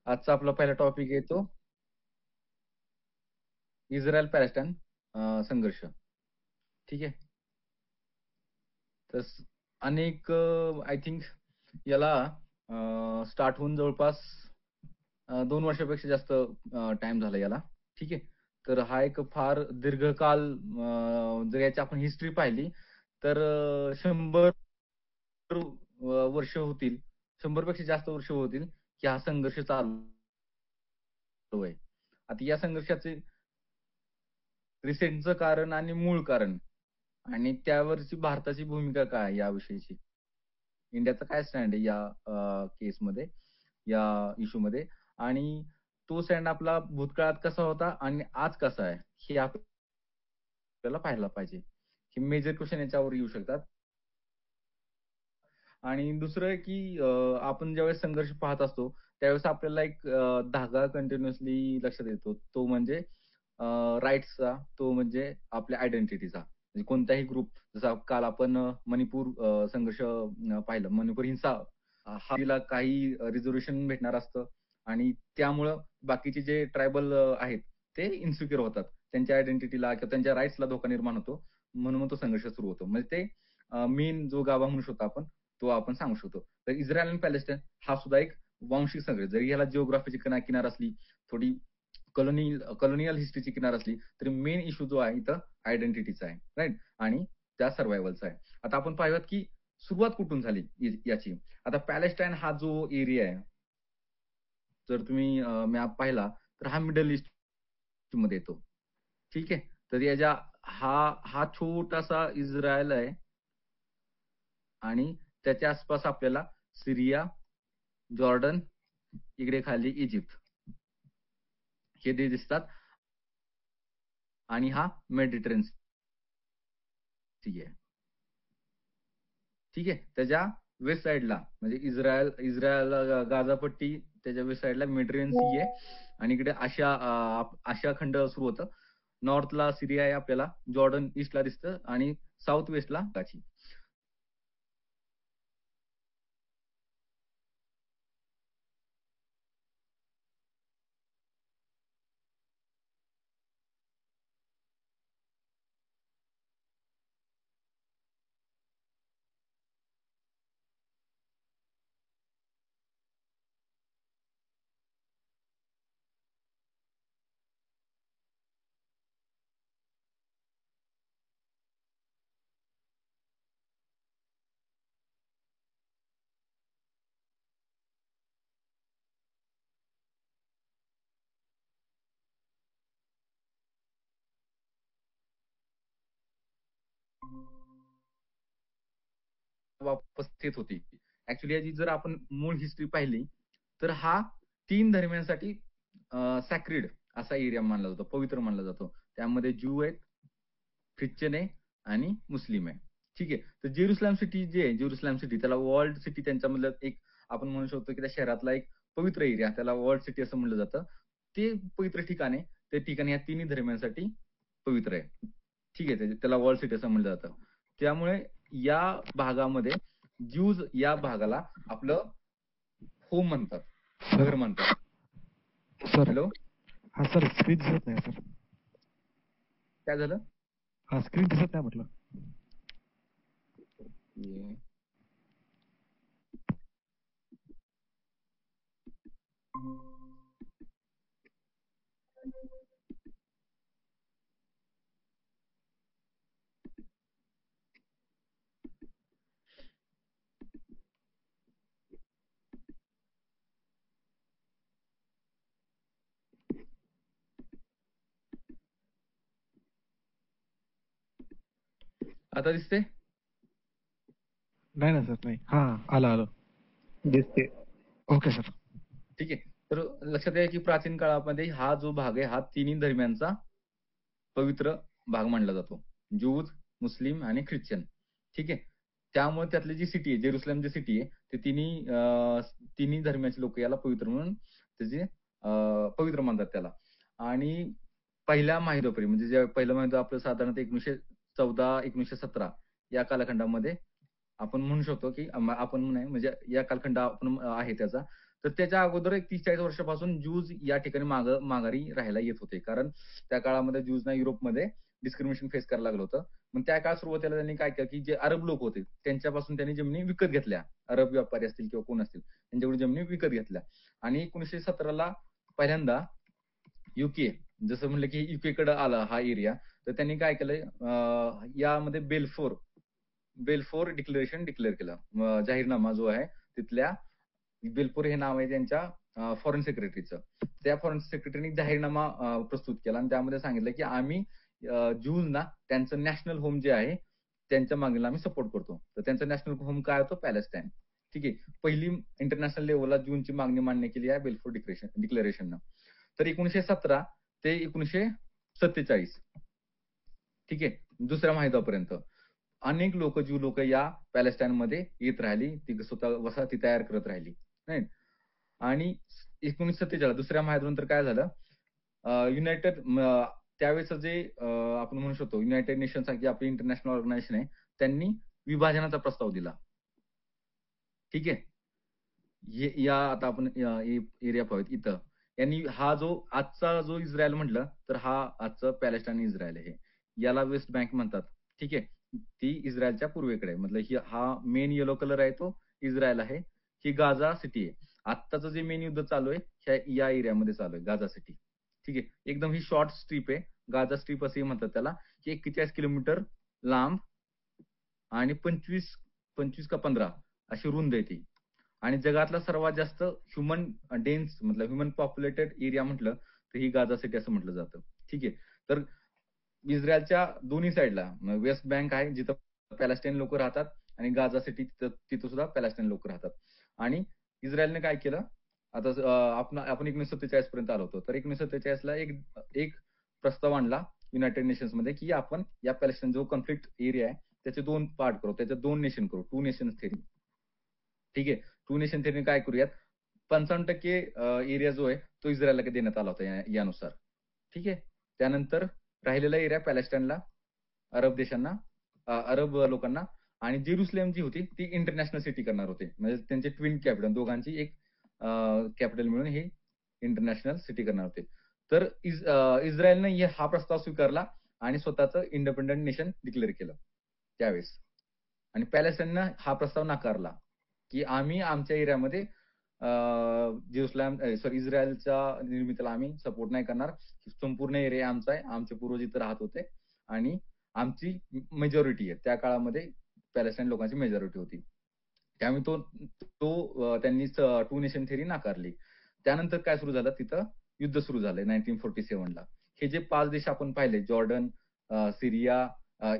आजचा आपला पहिला टॉपिक आहे तो इस्रायल पॅलेस्टाईन संघर्ष. ठीक आहे. तर अनेक आय थिंक याला स्टार्ट होऊन जवळपास 2 वर्षापेक्षा जास्त टाइम झाला याला. ठीक आहे. तर हा एक फार दीर्घकाल जर याची आपण हिस्ट्री पाहिली तर 100 वर्ष होतील, 100 पेक्षा जास्त वर्ष होतील, की हा संघर्ष चालू आहे. आता या संघर्षाचे रिसेंटचं कारण आणि मूळ कारण आणि त्यावरची भारताची भूमिका काय आहे याविषयीची? इंडियाचा काय स्टँड आहे या केसमध्ये, या इश्यूमध्ये आणि तो स्टँड आपला भूतकाळात कसा होता आणि आज कसा आहे, हे आपल्याला पाहायला पाहिजे. हे मेजर क्वेशन याच्यावर येऊ शकतात. आणि दुसरं आहे की आपण ज्यावेळेस संघर्ष पाहत असतो, त्यावेळेस आपल्याला एक धागा कंटिन्युअसली लक्षात येतो. तो म्हणजे राइट्सचा, तो म्हणजे आपल्या आयडेंटिटीचा. म्हणजे कोणताही ग्रुप जसा काल आपण मणिपूर संघर्ष पाहिलं. मणिपूर हिंसा तिला काही रिझर्व्हेशन भेटणार असतं आणि त्यामुळं बाकीचे जे ट्रायबल आहेत, ते इन्सिक्युअर होतात. त्यांच्या आयडेंटिटीला किंवा त्यांच्या राइट्सला धोका निर्माण होतो. म्हणून तो संघर्ष सुरू होतो. म्हणजे ते मेन जो गाभा म्हणू शकतो आपण, तो आपण सांगू शकतो. तर इस्रायल आणि पॅलेस्टाईन हा सुद्धा एक वांशिक संघर्ष. जरी ह्याला जिओग्राफीची किनार असली, थोडी कॉलोनियल हिस्ट्रीची किनार असली, तरी मेन इश्यू जो आहे इथं आयडेंटिटीचा आहे, राइट? आणि त्या सर्व्हायव्हलचा आहे. आता आपण पाहूयात की सुरुवात कुठून झाली याची. आता पॅलेस्टाईन हा जो एरिया आहे, जर तुम्ही मॅप पाहिला, तर हा मिडल ईस्टमध्ये येतो. ठीक आहे. तर याच्या हा हा छोटासा इस्रायल आहे आणि त्याच्या आसपास आपल्याला सिरिया, जॉर्डन, इकडे खाली इजिप्त हे दिसतात आणि हा मेडिटेरेनियन सी आहे. ठीक आहे. त्याच्या वेस्ट साइडला म्हणजे इस्रायल गाझापट्टी त्याच्या वेस्ट साइडला मेडिटेरेनियन सी आहे आणि इकडे आशिया खंड सुरू होतं. नॉर्थला सिरिया आहे आपल्याला, जॉर्डन ईस्टला दिसतं आणि साऊथ वेस्टला काची. वापस येत होती. ऍक्च्युली याची जर आपण मूळ हिस्ट्री पाहिली, तर हा 3 धर्मियांसाठी सॅक्रिड असा एरिया मानला जातो, पवित्र मानला जातो. त्यामध्ये ज्यू आहेत, ख्रिश्चन आहे आणि मुस्लिम आहे. ठीक आहे. तर जेरुसलेम सिटी जे आहे, जेरुसलेम सिटी त्याला वर्ल्ड सिटी त्यांच्यामधलं एक आपण म्हणू शकतो, की त्या शहरातला एक पवित्र एरिया त्याला वर्ल्ड सिटी असं म्हटलं जातं. ते पवित्र ठिकाण आहे. ते ठिकाण या तिन्ही धर्मियांसाठी पवित्र आहे. ठीक आहे. त्याला वर्ल्ड सिटी असं म्हटलं जातं. त्यामुळे या भागामध्ये ज्यूज या भागाला आपलं होम म्हणतात, सर घर म्हणतात. सर हॅलो, हा सर स्क्रीन दिसत नाही सर. काय झालं? हा स्क्रीन दिसत नाही म्हटलं. आता दिसते? नाही ना सर, नाही. हा आलं दिसते. Okay sir. ठीक आहे. तर लक्षात घ्या की प्राचीन काळामध्ये हा जो भाग आहे हा तिन्ही धर्मियांचा पवित्र भाग मानला जातो. ज्यूज, मुस्लिम आणि ख्रिश्चन. ठीक आहे. त्यामुळे त्यातली जी सिटी आहे, जेरुसलेम जी सिटी आहे, ते तिन्ही धर्माचे लोक याला पवित्र म्हणून त्याचे पवित्र मानतात त्याला. आणि पहिल्या महायुद्धापूर्वी म्हणजे जे पहिलं महायुद्ध आपलं साधारणतः 1914-1917 या कालखंडामध्ये आपण म्हणू शकतो की आपण नाही म्हणजे या कालखंड आपण आहे त्याचा. तर त्याच्या अगोदर एक 30-40 वर्षापासून ज्यूज या ठिकाणी माघारी राहायला येत होते. कारण त्या काळामध्ये ज्यूजना युरोपमध्ये डिस्क्रिमिनेशन फेस करायला लागलं होतं. मग त्या काळात सुरुवातीला त्यांनी काय केलं, की जे अरब लोक होते त्यांच्यापासून त्यांनी जमिनी विकत घेतल्या. अरब व्यापारी असतील किंवा कोण असतील त्यांच्याकडून जमिनी विकत घेतल्या आणि 1917ला पहिल्यांदा युके जसं म्हणलं, की युकेकडे आला हा एरिया. तर त्यांनी काय केलंय यामध्ये बेल्फोर डिक्लेरेशन डिक्लेअर केलं. जाहीरनामा जो आहे तिथल्या बेल्फोर हे नाव आहे त्यांच्या फॉरेन सेक्रेटरीचं. त्या फॉरेन सेक्रेटरीनी जाहीरनामा प्रस्तुत केला आणि त्यामध्ये सांगितलं, की आम्ही ज्यूजना त्यांचं नॅशनल होम जे आहे, त्यांच्या मागणीला आम्ही सपोर्ट करतो. तर त्यांचं नॅशनल होम काय होतं? पॅलेस्टाईन. ठीक आहे. पहिली इंटरनॅशनल लेव्हलला ज्यूंची मागणी मान्य केली आहे बेल्फोर डिक्लेरेशननं. तर 1917 ते 1947 ठीक आहे. दुसऱ्या महायुद्धापर्यंत अनेक ज्यू लोक या पॅलेस्टाईनमध्ये येत राहिली. ती स्वतः वसाहती तयार करत राहिली. नाही. आणि 1947 दुसऱ्या महायुद्धानंतर काय झालं? युनायटेड त्यावेळेचं जे आपण म्हणू शकतो युनायटेड नेशन्स सारखी आपली इंटरनॅशनल ऑर्गनायझेशन आहे, त्यांनी विभाजनाचा प्रस्ताव दिला. ठीक आहे. या आता आपण एरिया पाहूयात इथं. यांनी हा जो आजचा जो इस्रायल म्हटलं, तर हा आजचं पॅलेस्टाईन इस्रायल आहे. याला वेस्ट बँक म्हणतात. ठीक आहे. ती इस्रायलच्या पूर्वेकडे आहे. मतलब हा मेन येलो कलर आहे तो इस्रायल आहे. ही गाझा सिटी आहे. आत्ताचं जे मेन युद्ध चालू आहे, या एरियामध्ये चालू आहे गाझा सिटी. ठीक आहे. एकदम ही शॉर्ट स्ट्रिप आहे. गाझा स्ट्रिप असंही म्हणतात त्याला, की 41 किलोमीटर लांब आणि 25 का 15 अशी रुंद आहे ती. आणि जगातला सर्वात जास्त ह्युमन पॉप्युलेटेड एरिया म्हटलं, तर ही गाझा सिटी असं म्हटलं जातं. ठीक आहे. तर इस्रायलच्या दोन्ही साइडला वेस्ट बँक आहे, जिथं पॅलेस्टाईन लोकं राहतात आणि गाझा सिटी तिथं सुद्धा पॅलेस्टाईन लोकं राहतात. आणि इस्रायलने काय केलं, आता आपण 1947 पर्यंत आलो होतो. तर 1947ला एक एक प्रस्ताव आणला युनायटेड नेशन्समध्ये, की आपण या पॅलेस्टाईन जो कॉन्फ्लिक्ट एरिया आहे, त्याचे 2 पार्ट करू. त्याचे 2 नेशन करू. 2 नेशन्स थेरी. ठीक आहे. 2 नेशन थेरीने काय करूयात, 55% एरिया जो आहे, तो इस्रायलला देण्यात आला होता यानुसार. ठीक आहे. त्यानंतर राहिलेला एरिया पॅलेस्टाईनला, अरब देशांना, अरब लोकांना आणि जेरुसलेम जी होती ती इंटरनॅशनल सिटी करणार होते. म्हणजे त्यांचे ट्विन कॅपिटल दोघांची एक कॅपिटल मिळून ही इंटरनॅशनल सिटी करणार होते. तर इस्रायलने हा प्रस्ताव स्वीकारला आणि स्वतःचं इंडिपेंडंट नेशन डिक्लेअर केलं त्यावेळेस. आणि पॅलेस्टाईननं हा प्रस्ताव नाकारला, की आम्ही आमच्या एरियामध्ये इस्रायलच्या निर्मितीला आम्ही सपोर्ट नाही करणार. संपूर्ण एरिया आमचा आहे. आमचे पूर्वज इथं राहत होते आणि आमची मेजॉरिटी आहे. त्या काळामध्ये पॅलेस्टाईन लोकांची मेजॉरिटी होती. त्यामुळे त्यांनी 2 नेशन थिअरी नाकारली. त्यानंतर काय सुरू झालं तिथं युद्ध सुरू झालंय 1947ला. हे जे 5 देश आपण पाहिले जॉर्डन, सीरिया,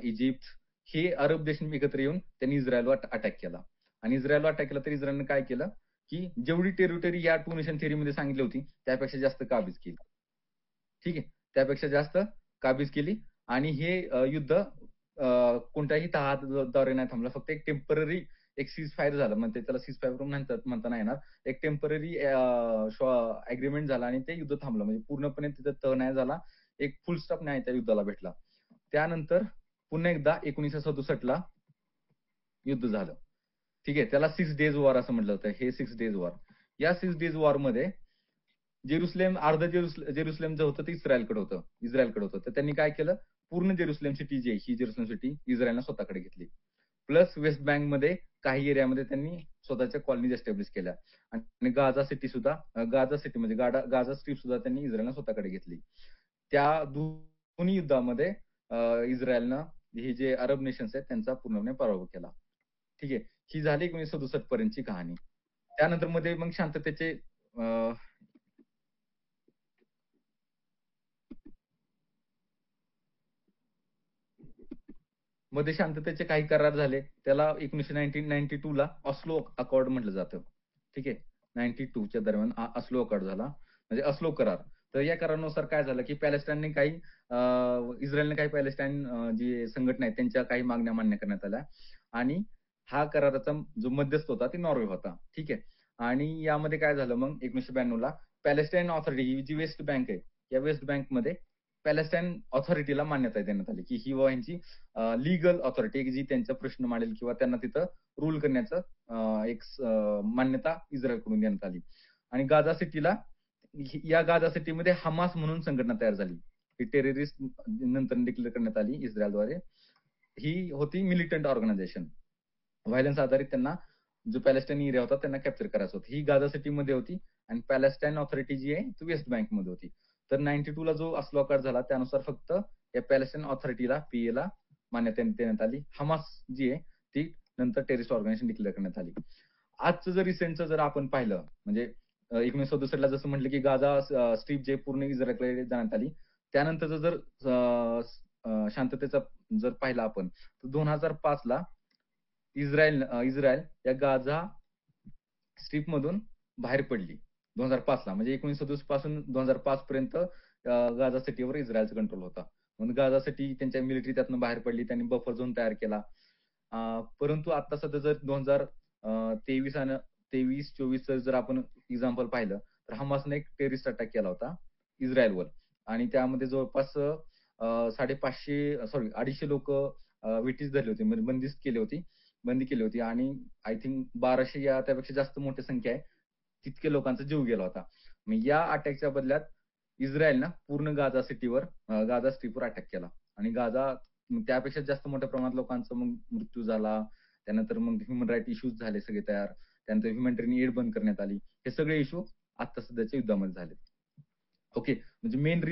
इजिप्त हे अरब देश एकत्र येऊन त्यांनी इस्रायलवर अटॅक केला. आणि इस्रायलवर अटॅक केला तर इस्रायलने काय केलं, की जेवढी टेरिटरी या 2 नेशन थिअरीमध्ये सांगितली होती त्यापेक्षा जास्त काबीज केली. ठीक आहे. त्यापेक्षा जास्त काबीज केली आणि हे युद्ध कोणत्याही तहाद्वारे नाही थांबलं. फक्त एक टेम्पररी एक सीज फायर झालं. म्हणजे त्याला सीज फायर म्हणता नाही येणार. एक टेम्पररी अग्रीमेंट झाला आणि ते युद्ध थांबलं. म्हणजे पूर्णपणे तिथं तह नाही झाला. एक फुल स्टॉप नाही त्या युद्धाला भेटला. त्यानंतर पुन्हा एकदा 1967ला युद्ध झालं. ठीक आहे. त्याला 6 डेज वॉर असं म्हटलं जातं. हे 6 डेज वॉर. या 6 डेज वॉरमध्ये अर्ध जेरुसलेम जे होतं ते इस्रायलकडे होतं. तर त्यांनी काय केलं, पूर्ण जेरुसलेम सिटी जी आहे, ही जेरुसलेम सिटी इस्रायलनं स्वतःकडे घेतली. प्लस वेस्ट बँकमध्ये काही एरियामध्ये त्यांनी स्वतःच्या कॉलनीज एस्टॅब्लिश केल्या आणि गाझा सिटी म्हणजे गाझा स्ट्रीप सुद्धा त्यांनी इस्रायलनं स्वतःकडे घेतली. त्या दोन्ही युद्धामध्ये इस्रायलनं हे जे अरब नेशन्स आहेत त्यांचा पूर्णपणे पराभव केला. ठीक आहे. ही झाली 1967 पर्यंतची कहाणी. त्यानंतर मध्ये मग शांततेचे मध्ये शांततेचे काही करार झाले. त्याला 1992 ला ऑस्लो अकॉर्ड म्हटलं जातं. ठीक आहे. 92 च्या दरम्यान ऑस्लो अकॉर्ड झाला. म्हणजे ऑस्लो करार. तर या करारानुसार काय झालं, की इस्रायलने काही पॅलेस्टाईन जी संघटना आहे त्यांच्या काही मागण्या मान्य करण्यात आल्या आणि हा कराराचा जो मध्यस्थ होता ते नॉर्वे होता. ठीक आहे. आणि यामध्ये काय झालं मग 1992 ला पॅलेस्टाईन ऑथॉरिटी ही जी वेस्ट बँक आहे, या वेस्ट बँकमध्ये पॅलेस्टाईन ऑथॉरिटीला मान्यता देण्यात आली, की ही यांची लीगल ऑथॉरिटी जी त्यांचा प्रश्न मांडेल किंवा त्यांना तिथं रूल करण्याचं एक मान्यता इस्रायलकडून देण्यात आली. आणि गाझा सिटीला या गाझा सिटीमध्ये हमास म्हणून संघटना तयार झाली. ही टेररिस्ट नंतर डिक्लेअर करण्यात आली इस्रायलद्वारे. ही होती मिलिटंट ऑर्गनायझेशन. व्हायलन्स आधारित त्यांना जो पॅलेस्टाईन एरिया होता त्यांना कॅप्चर करायचं होतं. ही गाझा सिटीमध्ये होती आणि पॅलेस्टाईन ऑथॉरिटी जी आहे ती वेस्ट बँकमध्ये होती. तर 92 ला जो अस्लो करार झाला त्यानुसार फक्त या पॅलेस्टाईन ऑथॉरिटीला पीएला मान्यता देण्यात आली. हमास जी आहे ती नंतर टेररिस्ट ऑर्गनायझेशन डिक्लेअर करण्यात आली. आजचं जर रिसेंटचं जर आपण पाहिलं म्हणजे 1967 ला जसं म्हटलं की गाझा स्ट्रीप जे पूर्ण इस्रायलकडे जाण्यात आली. त्यानंतरचं जर शांततेचा जर पाहिला आपण तर 2005 ला इस्रायल या गाझा स्ट्रीपमधून बाहेर पडली. 2005 ला म्हणजे 1967 पासून 2005 पर्यंत गाझा सिटीवर इस्रायलचा कंट्रोल होता. म्हणून गाझा सिटी त्यांच्या मिलिटरी त्यातनं बाहेर पडली. त्यांनी बफर झोन तयार केला. परंतु आता सध्या जर 2023 आणि 23-24 जर आपण एक्झाम्पल पाहिलं तर हमासने एक टेररिस्ट अटॅक केला होता इस्रायलवर आणि त्यामध्ये जवळपास 250 लोकं विटीस धरली होती म्हणजे बंदी केली होती आणि आय थिंक 1200 या त्यापेक्षा जास्त मोठी संख्या आहे. तितके लोकांचा जीव गेला होता. मग या अटॅकच्या बदल्यात इस्रायलनं पूर्ण गाझा सिटीवर गाझा स्ट्रीपवर अटॅक केला आणि गाझा त्यापेक्षा जास्त मोठ्या प्रमाणात लोकांचा मग मृत्यू झाला. त्यानंतर मग ह्युमन राईट इश्यूज झाले सगळे तयार. त्यानंतर ह्युमॅनिटेरियन एड बंद करण्यात आली. हे सगळे इश्यू आता सध्याच्या युद्धामध्ये झाले. ओके. म्हणजे मेन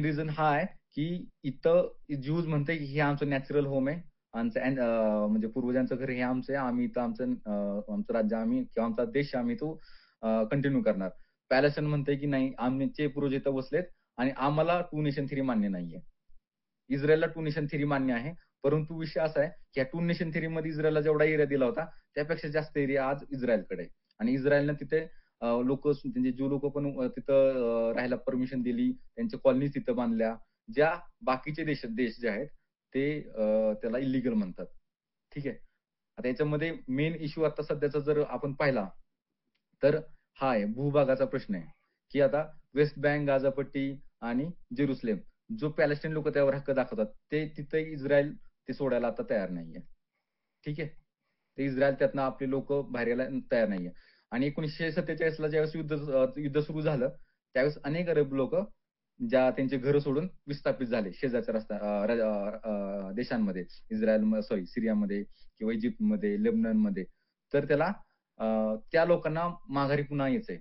रिझन हा आहे की इथं ज्यूज म्हणते की हे आमचं नॅचरल होम आहे. म्हणजे पूर्वजांचं घर हे आमचं आहे. आम्ही इथं आमचं राज्य आम्ही किंवा आमचा देश आम्ही तो कंटिन्यू करणार. पॅलेस्टाईन म्हणते की नाही आमचे पूर्वज इथं बसलेत आणि आम्हाला टू नेशन थेरी मान्य नाहीये. इस्रायलला टू नेशन थेरी मान्य आहे. परंतु विषय असा आहे की या टू नेशन थेरीमध्ये इस्रायलला जेवढा एरिया दिला होता त्यापेक्षा जास्त एरिया आज इस्रायलकडे आहे. आणि इस्रायलनं तिथे म्हणजे जो लोक पण तिथं राहायला परमिशन दिली. त्यांच्या कॉलनीज तिथं बांधल्या. ज्या बाकीचे देश जे आहेत ते त्याला इल्लीगल म्हणतात. ठीक आहे. आता याच्यामध्ये मेन इश्यू आता सध्याचा जर आपण पाहिला तर हा आहे भूभागाचा प्रश्न आहे, की आता वेस्ट बँक, गाझापट्टी आणि जेरुसलेम जो पॅलेस्टाईन लोक त्यावर हक्क दाखवतात ते तिथे इस्रायल ते सोडायला आता तयार नाहीये. ठीक आहे. ते इस्रायल त्यातनं आपले लोक बाहेर यायला तयार नाहीये. आणि 1947 ला ज्यावेळेस युद्ध सुरू झालं त्यावेळेस अनेक अरब लोक ज्या त्यांचे घरं सोडून विस्थापित झाले शेजारच्या देशांमध्ये सिरियामध्ये किंवा इजिप्तमध्ये, लेबननमध्ये. तर त्या लोकांना माघारी पुन्हा यायचंय.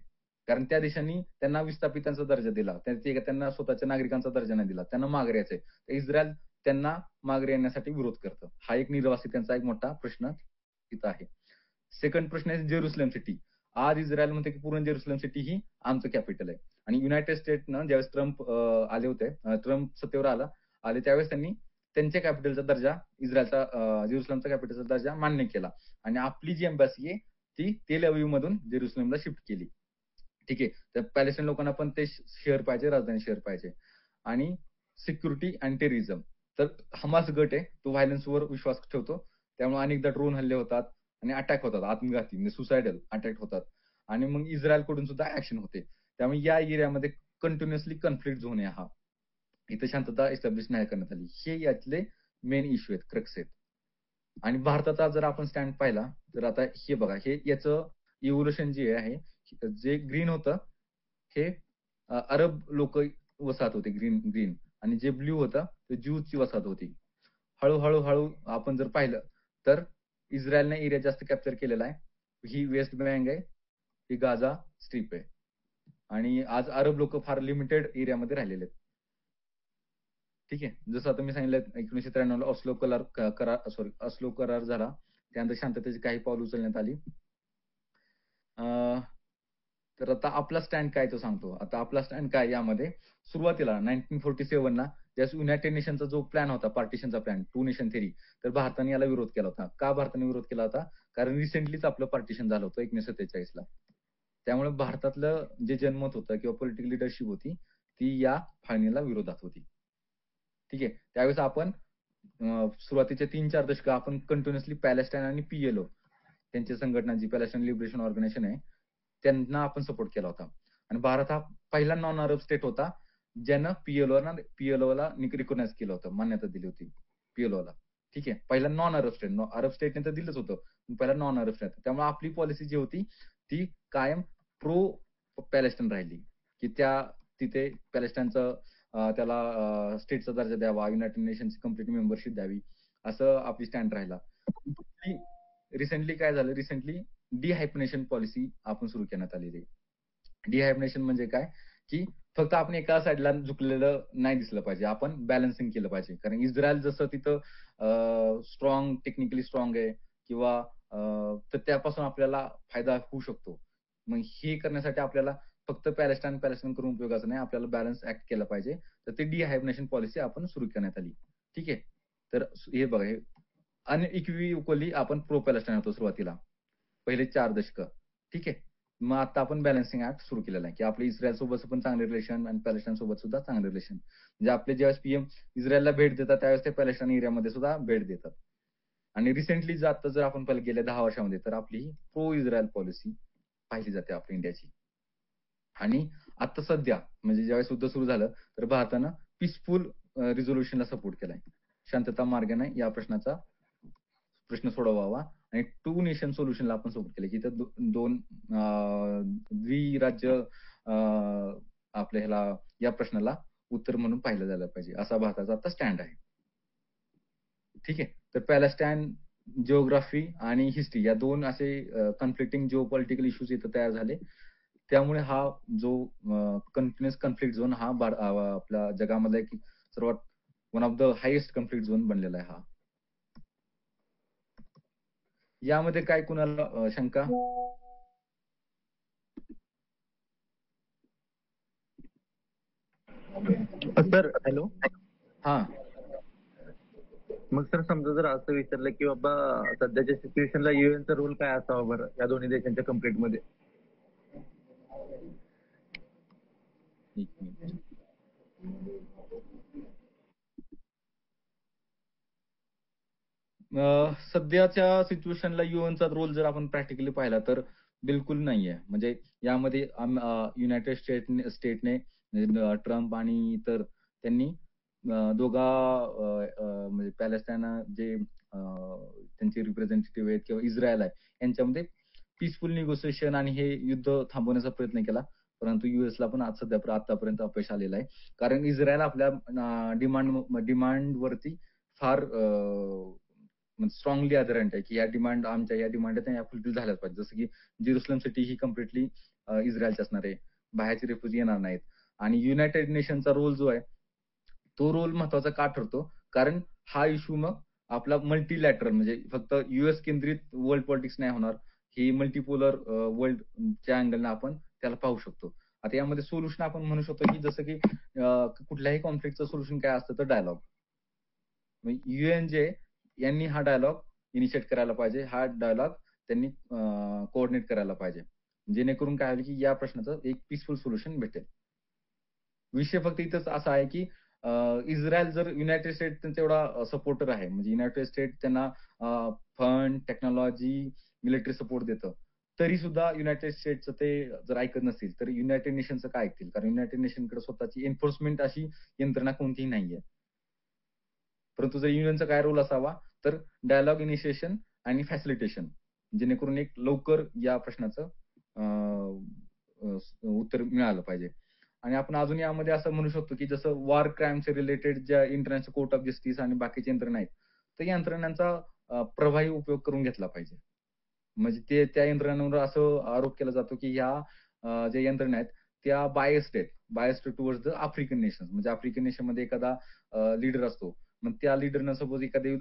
कारण त्या देशांनी त्यांना विस्थापितांचा दर्जा दिला. त्यांना स्वतःच्या नागरिकांचा दर्जा नाही दिला. त्यांना माघारी यायचंय. तर इस्रायल त्यांना माघारी येण्यासाठी विरोध करतं. हा एक निर्वासितांचा एक मोठा प्रश्न इथं आहे. सेकंड प्रश्न आहे जेरुसलेम सिटी. आज इस्रायल म्हणते की पूर्ण जेरुसलेम सिटी ही आमचं कॅपिटल आहे. आणि युनायटेड स्टेट्सनं ज्यावेळेस ट्रम्प सत्तेवर आले त्यावेळेस त्यांनी त्यांच्या कॅपिटलचा दर्जा जेरुसलेमचा कॅपिटलचा दर्जा मान्य केला. आणि आपली जी एम्बॅसी आहे ती तेल अवीव मधून जेरुसलेमला शिफ्ट केली. ठीक आहे. तर पॅलेस्टाईन लोकांना पण ते शहर पाहिजे, राजधानी शहर पाहिजे. आणि सिक्युरिटी आणि टेररिझम. तर हमास गट आहे तो व्हायलन्सवर विश्वास ठेवतो. त्यामुळे अनेकदा ड्रोन हल्ले होतात आणि अटॅक होतात आत्मघाती म्हणजे सुसायडल अटॅक होतात. आणि मग इस्रायलकडून सुद्धा ऍक्शन होते. त्यामुळे या एरियामध्ये कंटिन्युअसली कॉन्फ्लिक्ट झोन आहे हा. इथं शांतता एस्टॅब्लिश नाही करण्यात आली. हे यातले मेन इश्यू आहेत, क्रक्स आहेत. आणि भारताचा जर आपण स्टँड पाहिला तर आता हे बघा हे याचं इव्होल्युशन जे आहे जे ग्रीन होतं हे अरब लोक वसाहत होते ग्रीन आणि जे ब्ल्यू होतं ते ज्यूची वसाहत होती. हळू आपण जर पाहिलं तर इस्रायलने एरिया जास्त कॅप्चर केलेला आहे. ही वेस्ट बँक आहे, ही गाझा स्ट्रीप आहे. आणि आज अरब लोक फार लिमिटेड एरियामध्ये राहिलेले आहेत. ठीक आहे. जसं आता मी सांगितलं 1993 ला अस्लो करार झाला. त्यानंतर शांततेची काही पावलं उचलण्यात आली. तर आता आपला स्टँड काय तो सांगतो. आता आपला स्टँड काय यामध्ये सुरुवातीला 1947 ला ज्यावेळेस युनायटेड नेशनचा जो प्लॅन होता पार्टिशनचा प्लॅन, टू नेशन थेरी, तर भारताने याला विरोध केला होता. का भारताने विरोध केला होता? कारण रिसेंटलीच आपलं पार्टिशन झालं होतं 1947 ला. त्यामुळे भारतातलं जे जनमत होतं किंवा पॉलिटिकल लिडरशिप होती ती या फाळणीला विरोधात होती. ठीक आहे. त्यावेळेस आपण सुरुवातीच्या 3-4 दशकं आपण कंटिन्युअसली पॅलेस्टाईन आणि पीएलओ त्यांची संघटना जी पॅलेस्टाईन लिबरेशन ऑर्गनायझेशन आहे त्यांना आपण सपोर्ट केला होता. आणि भारत हा पहिला नॉन अरब स्टेट होता ज्यानं पीएलओला रिकॉग्नाइज केलं होतं, मान्यता दिली होती पीएलओला. ठीक आहे. पहिला नॉन अरब स्टेट. अरब स्टेटने तर दिलंच होतं. पहिला नॉन अरब स्टेट. त्यामुळे आपली पॉलिसी जी होती ती कायम प्रो पॅलेस्टाईन राहिली, की तिथे पॅलेस्टाईनचं त्याला स्टेटचा दर्जा द्यावा, युनायटेड नेशन्सची कंप्लीट मेंबरशिप द्यावी, असं आपली स्टँड राहिला. रिसेंटली काय झालं, रिसेंटली डिहायफनेशन पॉलिसी आपण सुरू करण्यात आलेली आहे. डिहायफनेशन म्हणजे काय, की फक्त आपण एका साईडला झुकलेलं नाही दिसलं पाहिजे. आपण बॅलन्सिंग केलं पाहिजे. कारण इस्रायल जसं तिथं टेक्निकली स्ट्रॉंग आहे किंवा तर त्यापासून आपल्याला फायदा होऊ शकतो. मग हे करण्यासाठी आपल्याला फक्त पॅलेस्टाईन करून उपयोगाचं नाही. आपल्याला बॅलन्स ॲक्ट केला पाहिजे. तर ते डिहायफनेशन पॉलिसी आपण सुरू करण्यात आली. ठीक आहे. तर हे बघा, हे अनइक्विव्होकली आपण प्रो पॅलेस्टाईन होतो सुरुवातीला. पहिले 4 दशकं. ठीक आहे. मग आता आपण बॅलन्सिंग ॲक्ट सुरू केलेला आहे, की आपले इस्रायलसोबत पण चांगले रिलेशन आणि पॅलेस्टाईनसोबत सुद्धा चांगले रिलेशन. म्हणजे आपले ज्यावेळेस पीएम इस्रायलला भेट देतात, त्यावेळेस ते पॅलेस्टाईन एरियामध्ये सुद्धा भेट देतात. आणि रिसेंटली आता जर आपण पाहिलं गेल्या 10 वर्षामध्ये, तर आपली प्रो इस्रायल पॉलिसी पाहिली जाते आपल्या इंडियाची. आणि आता सध्या म्हणजे ज्यावेळेस युद्ध सुरू झालं, तर भारतानं पीसफुल रिझोल्यूशनला सपोर्ट केलाय. शांतता मार्गाने या प्रश्न सोडवावा आणि टू नेशन सोल्युशनला आपण सपोर्ट केलं, की तर दोन द्विराज्य आपल्या ह्याला या प्रश्नाला उत्तर म्हणून पाहिलं जायला पाहिजे, असा भारताचा आता स्टँड आहे. ठीक आहे. तर पॅलेस्टाईन जिओग्राफी आणि हिस्ट्री या दोन असे कन्फ्लिक्टिंग जिओपॉलिटिकल इश्यूज इथं तयार झाले. त्यामुळे हा जो कंटिन्युअस कन्फ्लिक्ट झोन हा आपल्या जगामधला एक सर्वात one of the highest conflict zone बनलेला आहे हा. यामध्ये काय कुणाला शंका? Sir hello. हा. मग सर समजा जर असं विचारलं की बाबा सध्याच्या सिच्युएशनला युएनचा रोल काय असावा बरं या दोन्ही देशांच्या कम्प्लीट मध्ये? एक मिनिट. सध्याच्या सिच्युएशनला युएनचा रोल जर आपण प्रॅक्टिकली पाहिला तर बिलकुल नाहीये. म्हणजे यामध्ये युनायटेड स्टेटने ट्रम्प आणि इतर त्यांनी दोघा म्हणजे पॅलेस्टाईन जे त्यांचे रिप्रेझेंटेटिव्ह आहेत किंवा इस्रायल आहे यांच्यामध्ये पीसफुल निगोसिएशन आणि हे युद्ध थांबवण्याचा प्रयत्न केला. परंतु युएसला पण आतापर्यंत अपयश आलेलं आहे. कारण इस्रायल आपल्या डिमांडवरती फार स्ट्रॉंगली अधरंट आहे, की या डिमांड आहेत या फुलफिल झाल्याच पाहिजे. जसं की जेरुसलम सिटी ही कम्प्लिटली इस्रायलची असणार आहे. बाहेरचे रेफ्युजी येणार नाहीत. आणि युनायटेड नेशनचा रोल जो आहे, तो रोल महत्वाचा का ठरतो? कारण हा इश्यू मग आपला मल्टीलॅटरल म्हणजे फक्त युएस केंद्रित वर्ल्ड पॉलिटिक्स नाही होणार. ही मल्टीपोलर वर्ल्डच्या अँगलनं आपण त्याला पाहू शकतो. आता यामध्ये सोल्युशन आपण म्हणू शकतो, की जसं की कुठल्याही कॉन्फ्लिक्टचं सोल्युशन काय असतं तर डायलॉग. युएन जे यांनी हा डायलॉग इनिशिएट करायला पाहिजे. हा डायलॉग त्यांनी कोऑर्डिनेट करायला पाहिजे. जेणेकरून काय होईल, की या प्रश्नाचं एक पीसफुल सोल्युशन भेटेल. विषय फक्त इथंच असा आहे, की इस्रायल जर युनायटेड स्टेट त्यांचा एवढा सपोर्टर आहे. म्हणजे युनायटेड स्टेट त्यांना फंड, टेक्नॉलॉजी, मिलिटरी सपोर्ट देतं. तरी सुद्धा युनायटेड स्टेटचं ते जर ऐकत नसतील, तर युनायटेड नेशनचं काय ऐकतील? कारण युनायटेड नेशनकडे स्वतःची एन्फोर्समेंट अशी यंत्रणा कोणतीही नाहीये. परंतु जर युनियनचा काय रोल असावा, तर डायलॉग इनिशिएशन आणि फॅसिलिटेशन. जेणेकरून एक लवकर या प्रश्नाचं उत्तर मिळालं पाहिजे. आणि आपण अजून यामध्ये असं म्हणू शकतो, की जसं वॉर क्राईमच्या रिलेटेड ज्या इंटरनॅशनल कोर्ट ऑफ जस्टिस आणि बाकीच्या यंत्रणा आहेत, तर या यंत्रणांचा प्रभावी उपयोग करून घेतला पाहिजे. म्हणजे त्या यंत्रणांवर असं आरोप केला जातो, की ह्या ज्या यंत्रणा आहेत, त्या biased towards the African nations. म्हणजे आफ्रिकन नेशनमध्ये एखादा लीडर असतो. मग त्या लीडरनं सपोज एखाद्या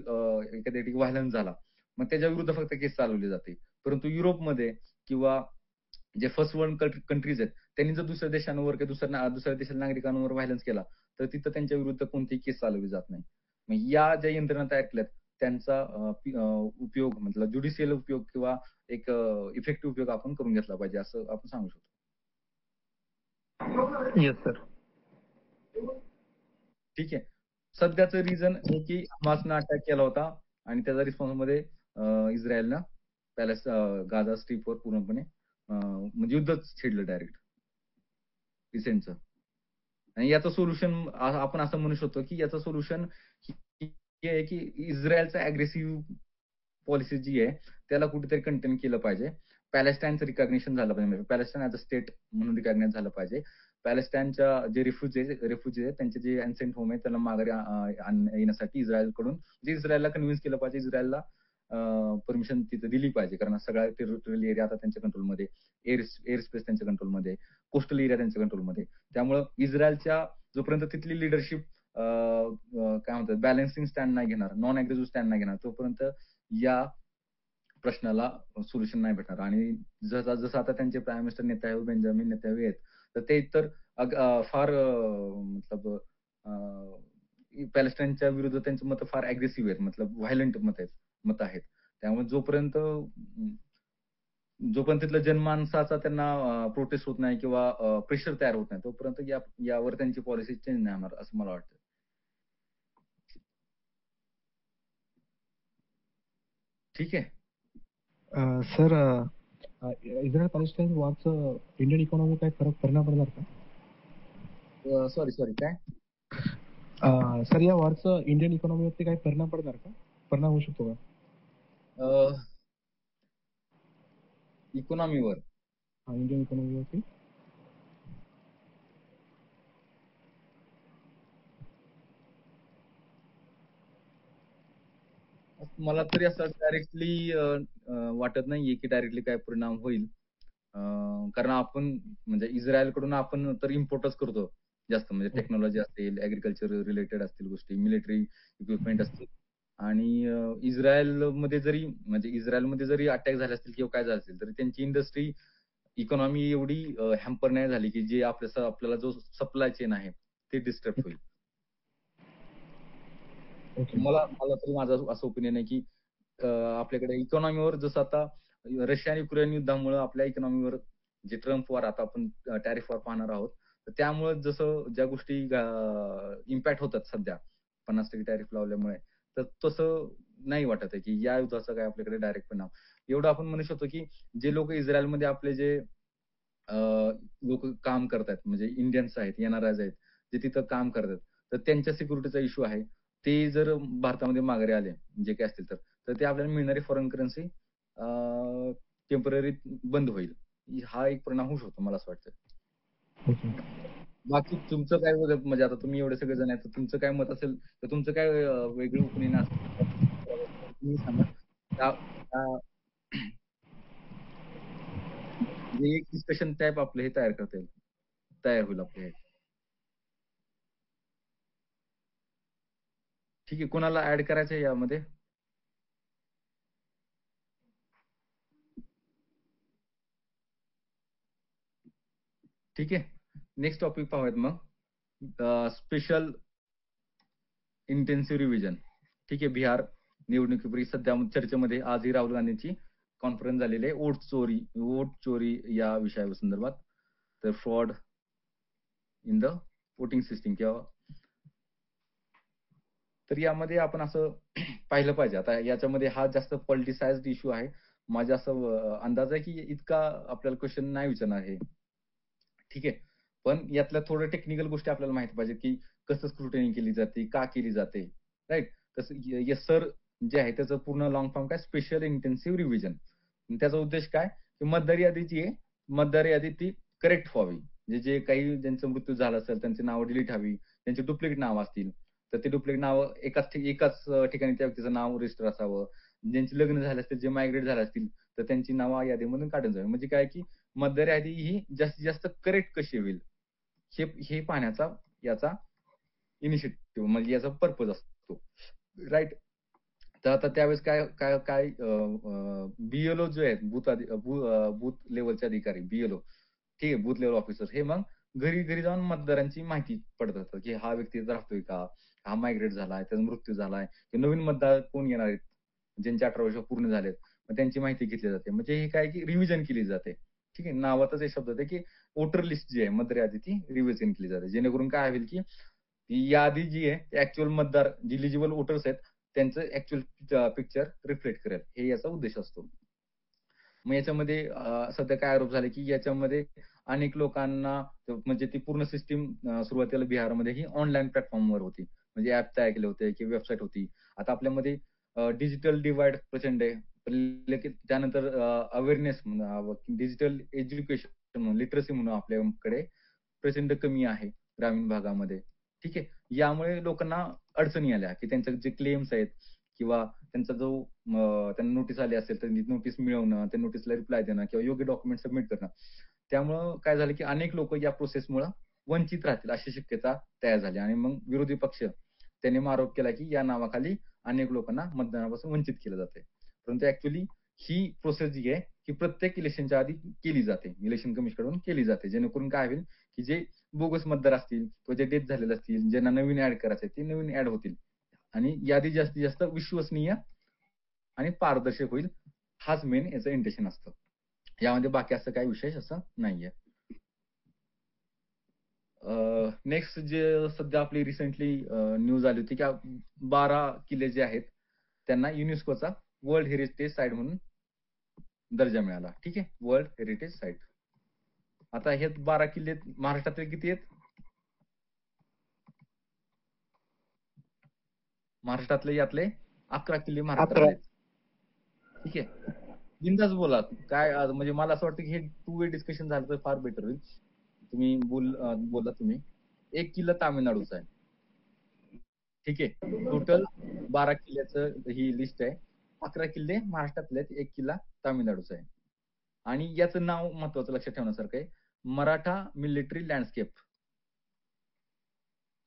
ठिकाणी व्हायलन्स झाला. मग त्याच्या विरुद्ध फक्त केस चालवली जाते. परंतु युरोपमध्ये किंवा जे फर्स्ट वर्ल्ड कंट्रीज आहेत, त्यांनी जर दुसऱ्या देशांवर किंवा दुसऱ्या देशाच्या नागरिकांवर व्हायलन्स केला, तर तिथं त्यांच्या विरुद्ध कोणतीही केस चालवली जात नाही. मग या ज्या यंत्रणा तयार केल्यात, त्यांचा उपयोग मतलब ज्युडिशियल उपयोग किंवा एक इफेक्टिव्ह उपयोग आपण करून घेतला पाहिजे, असं आपण सांगू शकतो. Yes sir. ठीक आहे. सध्याचं रिझन हे की हमासनं अटॅक केला होता आणि त्याच्या रिस्पॉन्समध्ये इस्रायलनं गाझा स्ट्रीपवर पूर्णपणे म्हणजे युद्धच छेडलं डायरेक्ट रिसेंटचं. आणि याचं सोल्युशन आपण असं म्हणू शकतो, की याचं सोल्युशन हे आहे, की इस्रायलचं अग्रेसिव्ह पॉलिसी जी आहे, त्याला कुठेतरी कंटेन केलं पाहिजे. पॅलेस्टाईनचं रिकॉग्निशन झालं पाहिजे, म्हणजे पॅलेस्टाईन ऍज अ स्टेट म्हणून रिकॉग्नाइज झालं पाहिजे. पॅलेस्टाईनच्या जे रेफ्युजीज आहेत त्यांचे जे अनसेंट होम आहे त्यांना माघारी येण्यासाठी इस्रायलकडून म्हणजे इस्रायलला कन्व्हिन्स केलं पाहिजे, इस्रायलला परमिशन तिथे दिली पाहिजे, कारण सगळा टेरिटोरियल एरिया आता त्यांच्या कंट्रोलमध्ये, एअर स्पेस त्यांच्या कंट्रोलमध्ये, कोस्टल एरिया त्यांच्या कंट्रोलमध्ये. त्यामुळं इस्रायलच्या जोपर्यंत तिथली लिडरशिप काय म्हणतात बॅलन्सिंग स्टँड नाही घेणार, नॉन अग्रेसिव्ह स्टँड नाही घेणार, तोपर्यंत या प्रश्नाला सोल्युशन नाही भेटणार. आणि जसं आता त्यांचे prime minister Netanyahu, Benjamin Netanyahu आहेत, तर ते तर फार मतलब पॅलेस्टाईनच्या विरुद्ध त्यांची मतं फार अग्रेसिव्ह आहेत, मतलब व्हायलंट मत आहेत. त्यामुळे जोपर्यंत तिथलं जनमानसाचा त्यांना प्रोटेस्ट होत नाही किंवा प्रेशर तयार होत नाही, तोपर्यंत यावर त्यांची पॉलिसी चेंज नाही होणार असं मला वाटतं. ठीक आहे. सर, इस्रायल पॅलेस्टाईन वॉरचं इंडियन इकॉनॉमी काय फरक परिणाम पडणार का? सॉरी काय सर, या वॉरचं इंडियन इकॉनॉमीवरती काय परिणाम पडणार का? परिणाम होऊ शकतो का इकॉनॉमीवर? इंडियन इकॉनॉमीवरती मला तरी असं डायरेक्टली वाटत नाहीये की डायरेक्टली काय परिणाम होईल, कारण आपण म्हणजे इस्रायलकडून आपण तर इम्पोर्टच करतो जास्त, म्हणजे टेक्नॉलॉजी असतील, ऍग्रिकल्चर रिलेटेड असतील गोष्टी, मिलिटरी इक्विपमेंट असतील. आणि इस्रायलमध्ये जरी अटॅक झाले असतील किंवा काय झाले असतील तरी त्यांची इंडस्ट्री इकॉनॉमी एवढी हॅम्पर नाही झाली की जे आपल्याला जो सप्लाय चेन आहे ते डिस्टर्ब होईल. मला तरी माझं असं ओपिनियन आहे की आपल्याकडे इकॉनॉमीवर जसं आता रशिया आणि युक्रेन युद्धामुळे आपल्या इकॉनॉमीवर जे ट्रम्प वॉर, आता आपण टॅरिफ वॉर पाहणार आहोत, तर त्यामुळे जसं ज्या गोष्टी इम्पॅक्ट होतात सध्या 50% टॅरिफ लावल्यामुळे, तर तसं नाही वाटत आहे की या युद्धाचा काय आपल्याकडे डायरेक्ट परिणाम. एवढं आपण म्हणू शकतो की जे लोक इस्रायलमध्ये आपले जे लोक काम करतात, म्हणजे इंडियन्स आहेत, एनआरआयज आहेत, जे तिथं काम करतात, तर त्यांच्या सिक्युरिटीचा इश्यू आहे. ते जर भारतामध्ये माघारी आले, जे काही असतील तर ते आपल्याला मिळणारी फॉरेन करन्सी टेम्पररी बंद होईल. हा एक परिणाम होऊ शकतो, मला असं वाटतं. बाकी तुमचं काय म्हणजे आता तुम्ही एवढे सगळे जण आहेत, तर तुमचं काय मत असेल, तर तुमचं काय वेगळं ओपिनियन असेल तुम्ही सांगा. म्हणजे एक डिस्कशन टाईप आपलं हे तयार होईल आपलं हे. ठीक आहे, कोणाला ऍड करायचं आहे यामध्ये? ठीक आहे, नेक्स्ट टॉपिक पाहूयात मग. Special intensive revision. ठीक आहे, बिहार निवडणुकीपूर्वी सध्या चर्चेमध्ये आजही राहुल गांधींची कॉन्फरन्स झालेली आहे वोट चोरी या विषयासंदर्भात. तर fraud in the voting system तर यामध्ये आपण असं पाहिलं पाहिजे. आता याच्यामध्ये हा जास्त पॉलिटिसाइज्ड इश्यू आहे. माझा असं अंदाज आहे की इतका आपल्याला क्वेश्चन नाही विचारणार हे. ठीक आहे, पण यातल्या थोडं टेक्निकल गोष्टी आपल्याला माहिती पाहिजे की कसं स्क्रुटनी केली जाते, का केली जाते, राईट. तसं सर जे आहे त्याचं पूर्ण लॉंग फॉर्म काय, स्पेशल इंटेन्सिव्ह रिव्हिजन. त्याचा उद्देश काय, की मतदार यादी जी आहे, मतदार यादी ती करेक्ट व्हावी. म्हणजे जे काही ज्यांचा मृत्यू झाला असेल त्यांची नावं डिलीट व्हावी, त्यांची डुप्लिकेट नावं असतील तर ते डुप्लिकेट नावं एकाच ठिकाणी त्या व्यक्तीचं नाव रजिस्टर असावं. ज्यांची लग्न झाले असतील, जे मायग्रेट झाले असतील, तर त्यांची नावं यादीमधून काढून जावी. म्हणजे काय की मतदार यादी ही जास्तीत जास्त करेक्ट कशी होईल हे पाहण्याचा याचा इनिशिएटिव्ह, म्हणजे याचा पर्पज असतो, राईट. तर आता त्यावेळेस काय बीएलओ जे आहेत, बूथ लेवलचे अधिकारी, बीएलओ, ठीक आहे, बूथ लेवल ऑफिसर, हे मग घरी घरी जाऊन मतदारांची माहिती पडत असतात की हा व्यक्ती राहतोय का, हा मायग्रेट झालाय, त्याचा मृत्यू झालाय, नवीन मतदार कोण येणार आहेत, ज्यांचे 18 वर्ष पूर्ण झालेत, मग त्यांची माहिती घेतली जाते. म्हणजे हे काय की रिव्हिजन केली जाते. ठीक आहे, नावातच हे शब्द आहे की वोटर लिस्ट जी आहे, मतदार यादी, ती रिव्हिजन केली जाते, जेणेकरून काय होईल की ही यादी जी आहे ऍक्च्युअल मतदार, जी इलिजिबल वोटर्स आहेत, त्यांचं ऍक्च्युअल पिक्चर रिफ्लेक्ट करेल, हे याचा उद्देश असतो. मग याच्यामध्ये सध्या काय आरोप झाले की याच्यामध्ये अनेक लोकांना, म्हणजे ती पूर्ण सिस्टीम सुरुवातीला बिहारमध्ये ही ऑनलाईन प्लॅटफॉर्मवर होती, म्हणजे ऍप तयार केले होते किंवा वेबसाईट होती. आता आपल्यामध्ये डिजिटल डिवाइड प्रचंड आहे. त्यानंतर अवेअरनेस म्हणा, डिजिटल एज्युकेशन म्हणून, लिटरसी म्हणून आपल्याकडे प्रचंड कमी आहे ग्रामीण भागामध्ये. ठीक आहे. यामुळे लोकांना अडचणी आल्या, की त्यांचे जे क्लेम्स आहेत किंवा त्यांचा जो त्यांना नोटीस आली असेल तर नोटीस मिळवणं, त्या नोटीसला रिप्लाय देणं किंवा योग्य डॉक्युमेंट सबमिट करणं. त्यामुळं काय झालं, की अनेक लोक या प्रोसेसमुळं वंचित राहतील अशी शक्यता तयार झाली आणि मग विरोधी पक्ष त्यांनी आरोप केला, की या नावाखाली अनेक लोकांना मतदानापासून वंचित केलं जातंय. परंतु ऍक्च्युअली ही प्रोसेस जी आहे, ही प्रत्येक इलेक्शनच्या आधी केली जाते. इलेक्शन कमिशनकडून केली जाते. जेणेकरून काय होईल, की जे बोगस मतदार असतील किंवा जे डेथ झालेले असतील, ज्यांना नवीन ऍड करायचे ते नवीन ऍड होतील आणि यादी जास्तीत जास्त विश्वसनीय आणि पारदर्शक होईल. हाच मेन याचं इंटेन्शन असतं. यामध्ये बाकी असं काही विशेष असं नाहीये. नेक्स्ट जे सध्या आपली रिसेंटली न्यूज आली होती, की 12 किल्ले जे आहेत त्यांना युनेस्कोचा वर्ल्ड हेरिटेज साईट म्हणून दर्जा मिळाला. ठीक आहे. World heritage site. आता हे 12 किल्ले महाराष्ट्रातले किती आहेत? महाराष्ट्रातले यातले 11 किल्ले महाराष्ट्रातले आहेत. ठीक आहे. बिंदास बोला. काय म्हणजे मला असं वाटतं की हे टू वे डिस्कशन झालं तर फार बेटर होईल. तुम्ही बोला तुम्ही. 1 किल्ला तामिळनाडूचा आहे. ठीक आहे. टोटल 12 किल्ल्याचं ही लिस्ट आहे. 11 किल्ले महाराष्ट्रातले आहेत, 1 किल्ला तामिळनाडूचा आहे. आणि याचं नाव महत्वाचं लक्षात ठेवण्यासारखं आहे. Maratha military landscape.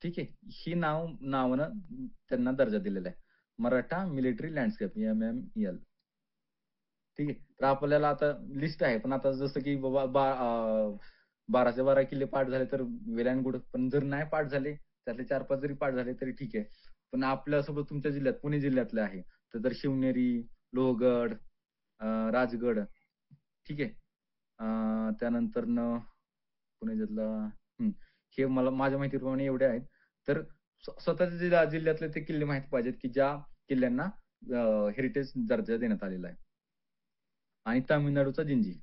ठीक आहे. ही नावानं त्यांना दर्जा दिलेला आहे. Maratha military landscape MML. ठीक आहे. तर आपल्याला आता लिस्ट आहे, पण आता जसं की बाबा 12च्या 12 किल्ले पाठ झाले तर वेल अँड गुड. पण जर नाही पाठ झाले, त्यातले 4-5 जरी पाठ झाले तरी ठीक आहे. पण आपल्यासोबत तुमच्या जिल्ह्यात, पुणे जिल्ह्यातले आहे, तर शिवनेरी, लोहगड, राजगड. ठीक आहे. त्यानंतर पुणे जिल्हा हे मला माझ्या माहितीप्रमाणे एवढे आहेत. तर स्वतःच्या जिल्ह्यातले ते किल्ले माहिती पाहिजेत, की ज्या किल्ल्यांना हेरिटेज दर्जा देण्यात आलेला आहे. आणि तामिळनाडूचा जिंजी.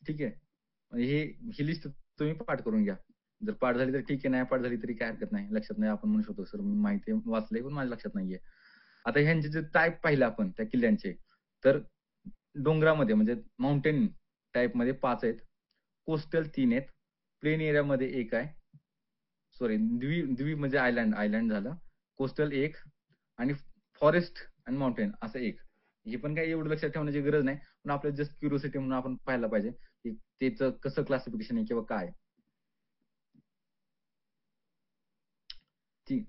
ठीक आहे. म्हणजे ही लिस्ट तुम्ही पाठ करून घ्या. जर पाठ झाली तर ठीक आहे, नाही पाठ झाली तरी काय हरकत नाही. लक्षात नाही आपण म्हणू शकतो सर माहिती वाचलंय पण माझ्या लक्षात नाहीये. आता ह्यांचे जे टाईप पाहिले आपण त्या किल्ल्यांचे, तर डोंगरामध्ये म्हणजे माउंटेन टाईपमध्ये 5 आहेत, कोस्टल 3 आहेत, प्लेन एरियामध्ये 1 आहे, सॉरी द्वीप म्हणजे आयलँड झालं, कोस्टल 1 आणि फॉरेस्ट आणि माउंटेन असं 1. हे पण काही एवढं लक्षात ठेवण्याची गरज नाही, पण आपल्या जस्ट क्युरिओसिटी म्हणून आपण पाहायला पाहिजे की त्याचं कसं क्लासिफिकेशन आहे किंवा काय.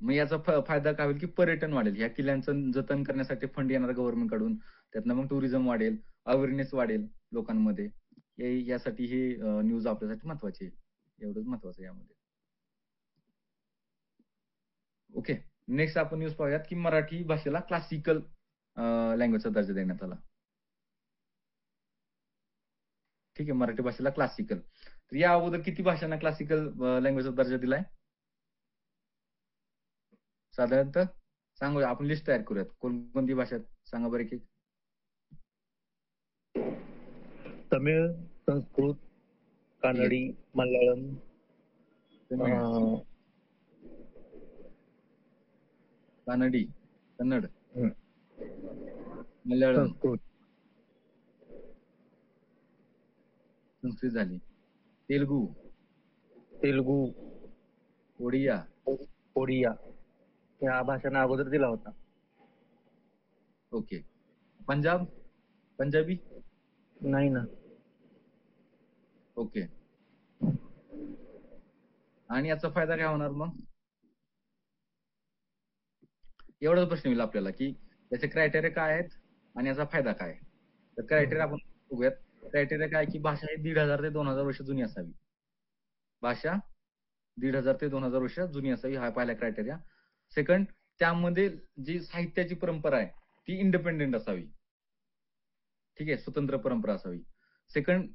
मग याचा फायदा काय होईल, की पर्यटन वाढेल. या किल्ल्यांचं जतन करण्यासाठी फंड येणार गव्हर्नमेंट कडून. त्यातनं मग टुरिझम वाढेल, अवेअरनेस वाढेल लोकांमध्ये. यासाठी हे न्यूज आपल्यासाठी महत्वाची आहे. एवढंच महत्वाचं आहे यामध्ये. ओके. नेक्स्ट आपण न्यूज पाहूयात, की मराठी भाषेला क्लासिकल लँग्वेजचा दर्जा देण्यात आला. ठीक आहे. मराठी भाषेला क्लासिकल. तर या अगोदर किती भाषांना क्लासिकल लँग्वेजचा दर्जा दिलाय? साधारणतः सांगूया, आपण लिस्ट तयार करूयात. कोणकोणती भाषा सांगा बरं की. तमिळ, संस्कृत, कानडी, मल्याळम, कानडी, कन्नड, मल्याळम, संस्कृत झाली, तेलुगू, ओडिया या भाषांना अगोदर दिला होता. ओके. पंजाबी नाही ना. ओके. आणि याचा फायदा काय होणार मग? एवढाच प्रश्न येईल आपल्याला, की त्याचे क्रायटेरिया काय आहेत आणि याचा फायदा काय. तर क्रायटेरिया आपण बघूयात. क्रायटेरिया काय, की भाषा ही 1500 ते 2000 वर्ष जुनी असावी. भाषा 1500 ते 2000 वर्ष जुनी असावी, हा पहिला क्रायटेरिया. सेकंड, त्यामध्ये जी साहित्याची परंपरा आहे ती इंडिपेंडेंट असावी. ठीक आहे. स्वतंत्र परंपरा असावी. सेकंड,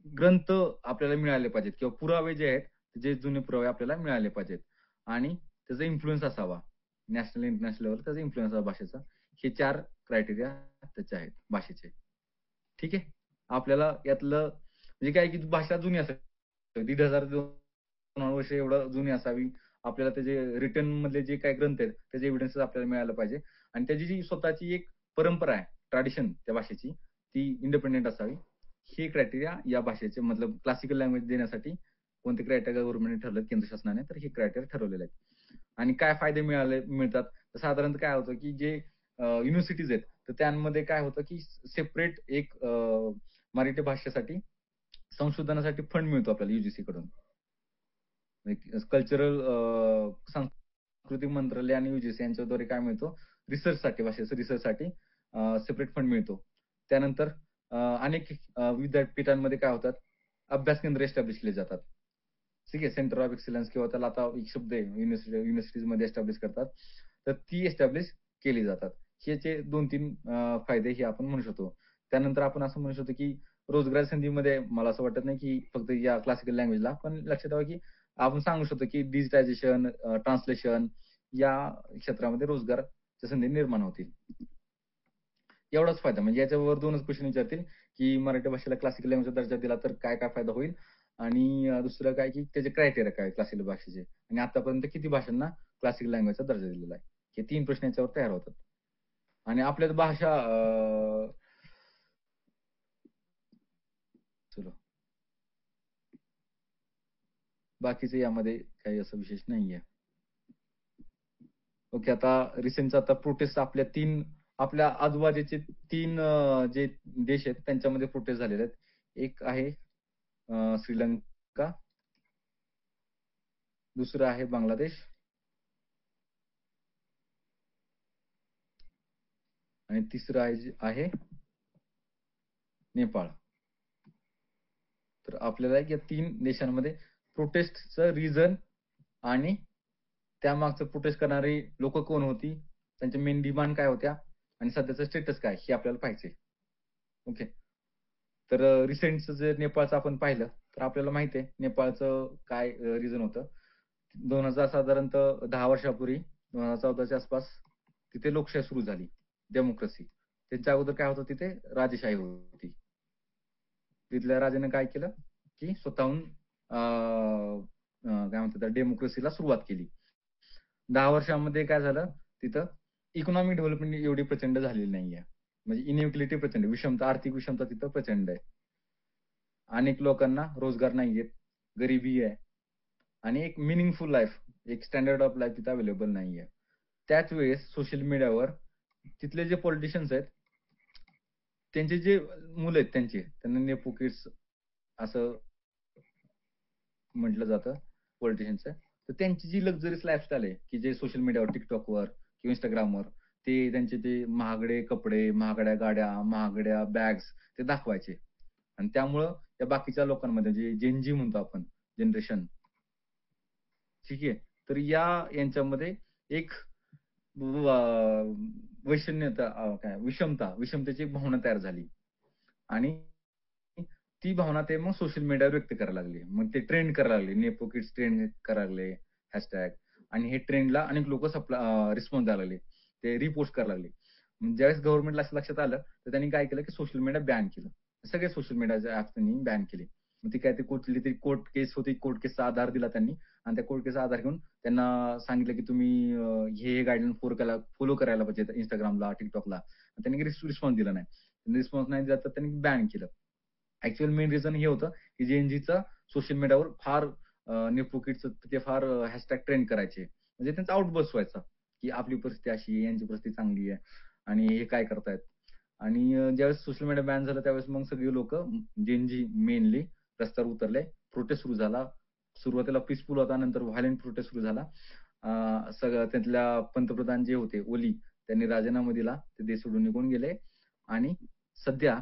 ग्रंथ आपल्याला मिळाले पाहिजेत किंवा पुरावे जे आहेत, जे जुने पुरावे आपल्याला मिळाले पाहिजेत आणि त्याचा इन्फ्लुएन्स असावा. नॅशनल इंटरनॅशनल लेवल त्याचा इन्फ्लुएन्स आहे भाषेचा. हे 4 क्रायटेरिया त्याचे आहेत भाषेचे. ठीक आहे. आपल्याला यातलं म्हणजे काय, की भाषा जुनी असावी, 1500 ते 2000 वर्ष एवढं जुनी असावी. आपल्याला त्याचे रिटर्न मधले जे काही ग्रंथ आहेत त्याचे एव्हिडन्स आपल्याला मिळायला पाहिजे आणि त्याची जी स्वतःची एक परंपरा आहे ट्रॅडिशन त्या भाषेची ती इंडिपेंडेंट असावी. हे क्रायटेरिया या भाषेचे मतलब क्लासिकल लँग्वेज देण्यासाठी कोणते क्रायटेरिया गव्हर्नमेंटने ठरवलं केंद्र शासनाने, तर हे क्रायटेरिया ठरवलेले आहेत. आणि काय फायदे मिळतात तर साधारणतः काय होतं की जे युनिव्हर्सिटीज आहेत तर त्यांमध्ये काय होतं की सेपरेट एक मराठी भाषेसाठी संशोधनासाठी फंड मिळतो आपल्याला युजीसी कडून. कल्चरल सांस्कृतिक मंत्रालय आणि युजीसी यांच्याद्वारे काय मिळतो रिसर्चसाठी भाषेचं रिसर्चसाठी सेपरेट फंड मिळतो. त्यानंतर अनेक विद्यापीठांमध्ये काय होतात अभ्यास केंद्र एस्टॅब्लिश केले जातात. ठीक आहे, सेंटर ऑफ एक्सलन्स किंवा त्याला आता एक शब्द आहे युनिव्हर्सिटीज मध्ये एस्टॅब्लिश करतात तर ती एस्टॅब्लिश केली जातात. ह्याचे 2-3 फायदे हे आपण म्हणू शकतो. त्यानंतर आपण असं म्हणू शकतो की रोजगार संधीमध्ये मला असं वाटत नाही की फक्त या क्लासिकल लँग्वेजला, पण लक्षात ठेवा की आपण सांगू शकतो की डिजिटायझेशन, ट्रान्सलेशन या क्षेत्रामध्ये रोजगारच्या संधी निर्माण होतील. एवढाच फायदा. म्हणजे याच्यावर 2च क्वेश्चन विचारतील की मराठी भाषेला क्लासिकल लँग्वेजचा दर्जा दिला तर काय काय फायदा होईल आणि दुसरं काय की त्याचे क्रायटेरिया काय क्लासिकल भाषेचे आणि आतापर्यंत किती भाषांना क्लासिकल लँग्वेजचा दर्जा दिलेला आहे. हे 3 प्रश्न याच्यावर तयार होतात. आणि आपल्यात भाषा चलो बाकीचं यामध्ये काही असं विशेष नाहीये. ओके, आता रिसेंटचा आता प्रोटेस्ट आपल्या आजूबाजूचे 3 जे देश आहेत त्यांच्यामध्ये प्रोटेस्ट झालेले आहेत. एक आहे श्रीलंका, दुसरं आहे बांगलादेश आणि तिसरं आहे नेपाळ. तर आपल्याला या 3 देशांमध्ये प्रोटेस्टचं रिझन आणि त्यामागचं प्रोटेस्ट करणारी लोक कोण होती, त्यांच्या मेन डिमांड काय होत्या आणि सध्याचं स्टेटस काय हे आपल्याला पाहिजे. ओके, तर रिसेंटचं जर नेपाळचं आपण पाहिलं तर आपल्याला माहिती आहे नेपाळचं काय रिझन होतं. 2000 साधारणतः 10 वर्षापूर्वी 2014च्या आसपास तिथे लोकशाही सुरू झाली, डेमोक्रेसी. त्यांच्या अगोदर काय होतं तिथे राजेशाही होती. तिथल्या राजाने काय केलं की स्वतःहून काय म्हणतात डेमोक्रेसीला सुरुवात केली. 10 वर्षांमध्ये काय झालं तिथं इकॉनॉमिक डेव्हलपमेंट एवढी प्रचंड झालेली नाहीये. म्हणजे इनइक्वलिटी प्रचंड, विषमता, आर्थिक विषमता तिथं प्रचंड आहे. अनेक लोकांना रोजगार नाहीयेत, गरिबी आहे आणि एक मिनिंगफुल लाईफ, एक स्टँडर्ड ऑफ लाईफ तिथं अवेलेबल नाहीये. त्याच वेळेस सोशल मीडियावर तिथले जे पॉलिटिशियन्स आहेत त्यांचे जे मुलं आहेत त्यांना नेपो किड्स असं म्हटलं जातं पॉलिटिशियन्सचं. तर त्यांची जी लक्झरीस लाईफस्टाईल आहे की जे सोशल मीडियावर टिकटॉकवर किंवा इंस्टाग्रामवर ते त्यांचे ते महागडे कपडे, महागड्या गाड्या, महागड्या बॅग्स ते दाखवायचे आणि त्यामुळं त्या बाकीच्या लोकांमध्ये जे जेनजी म्हणतो आपण जनरेशन, ठीक आहे, तर यांच्यामध्ये एक विषमतेची भावना तयार झाली आणि ती भावना ते मग सोशल मीडियावर व्यक्त करायला लागली. मग ते ट्रेंड करायला लागले, नेपो किड्स ट्रेंड करायला लागले हॅशटॅग आणि हे ट्रेंडला अनेक लोक रिस्पॉन्स द्यायला लागले, ते रिपोस्ट करायला लागले. ज्यावेळेस गव्हर्नमेंटला असं लक्षात आलं तर त्यांनी काय केलं की सोशल मीडिया बॅन केलं. सगळे सोशल मीडियाचे ऍप त्यांनी बॅन केले. मग ती काय ते कुठली तरी कोर्ट केस होती, कोर्ट केसचा आधार दिला त्यांनी आणि त्या कोर्ट केसचा आधार घेऊन त्यांना सांगितलं की तुम्ही हे गाईडलाईन फॉलो करायला पाहिजे इंस्टाग्रामला, टिकटॉकला. त्यांनी रिस्पॉन्स दिला नाही. रिस्पॉन्स नाही दिला तर त्यांनी बॅन केलं. ऍक्च्युअल मेन रिझन हे होतं की जेएनजीचं सोशल मीडियावर फार नेपो किड्सचं ते फार हॅशटॅग ट्रेंड करायचे. म्हणजे त्यांचा आउटबर्स्ट व्हायचा की आपली परिस्थिती अशी आहे, यांची परिस्थिती चांगली आहे आणि हे काय करतायत. आणि ज्यावेळेस सोशल मीडिया बॅन झालं त्यावेळेस मग सगळी लोक जेएनजी मेनली रस्त्यावर उतरले, प्रोटेस्ट सुरू झाला. सुरुवातीला पीसफुल होता, नंतर व्हायलेंट प्रोटेस्ट सुरू झाला. सगळं त्यातल्या पंतप्रधान जे होते ओली त्यांनी राजीनामा दिला, ते देश सोडून निघून गेले आणि सध्या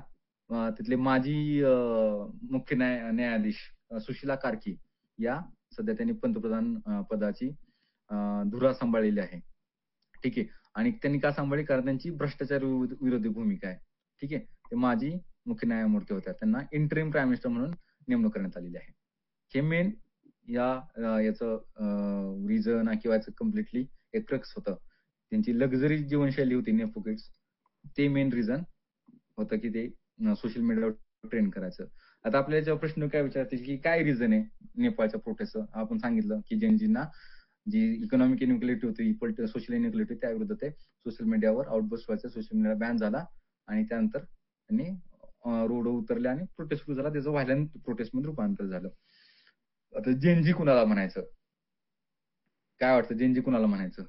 तिथले माजी मुख्य न्यायाधीश सुशीला कार्की या सध्या त्यांनी पंतप्रधान पदाची धुरा सांभाळलेली आहे. ठीक आहे, आणि त्यांनी का सांभाळली कारण त्यांची भ्रष्टाचार विरोधी भूमिका आहे. ठीक आहे, ते माजी मुख्य न्यायमूर्ती होत्या, त्यांना इंटरिम प्राईम मिनिस्टर म्हणून नेमणूक करण्यात आलेली आहे. हे मेन याचं रिझन किंवा याचं कम्प्लिटली एक क्रक्स होतं. त्यांची लक्झरी जीवनशैली होती नेपो किड्स, ते मेन रिझन होतं की ते सोशल मीडियावर ट्रेंड करायचं. आता आपल्या याच्यावर प्रश्न काय विचारतील की काय रिझन आहे नेपाळच्या प्रोटेस्टचं. आपण सांगितलं की जेनजींना जी इकॉनॉमिक इनइक्वलिटी होती, सोशल इनइक्वलिटी, त्याविरुद्ध ते सोशल मीडियावर आउटबर्स्ट व्हायचं, सोशल मीडिया बॅन झाला आणि त्यानंतर त्यांनी रोड उतरले आणि प्रोटेस्ट सुरू झाला. त्याचं व्हायलंट प्रोटेस्टमध्ये रूपांतर झालं. आता जेनजी कुणाला म्हणायचं? काय वाटतं जेनजी कुणाला म्हणायचं?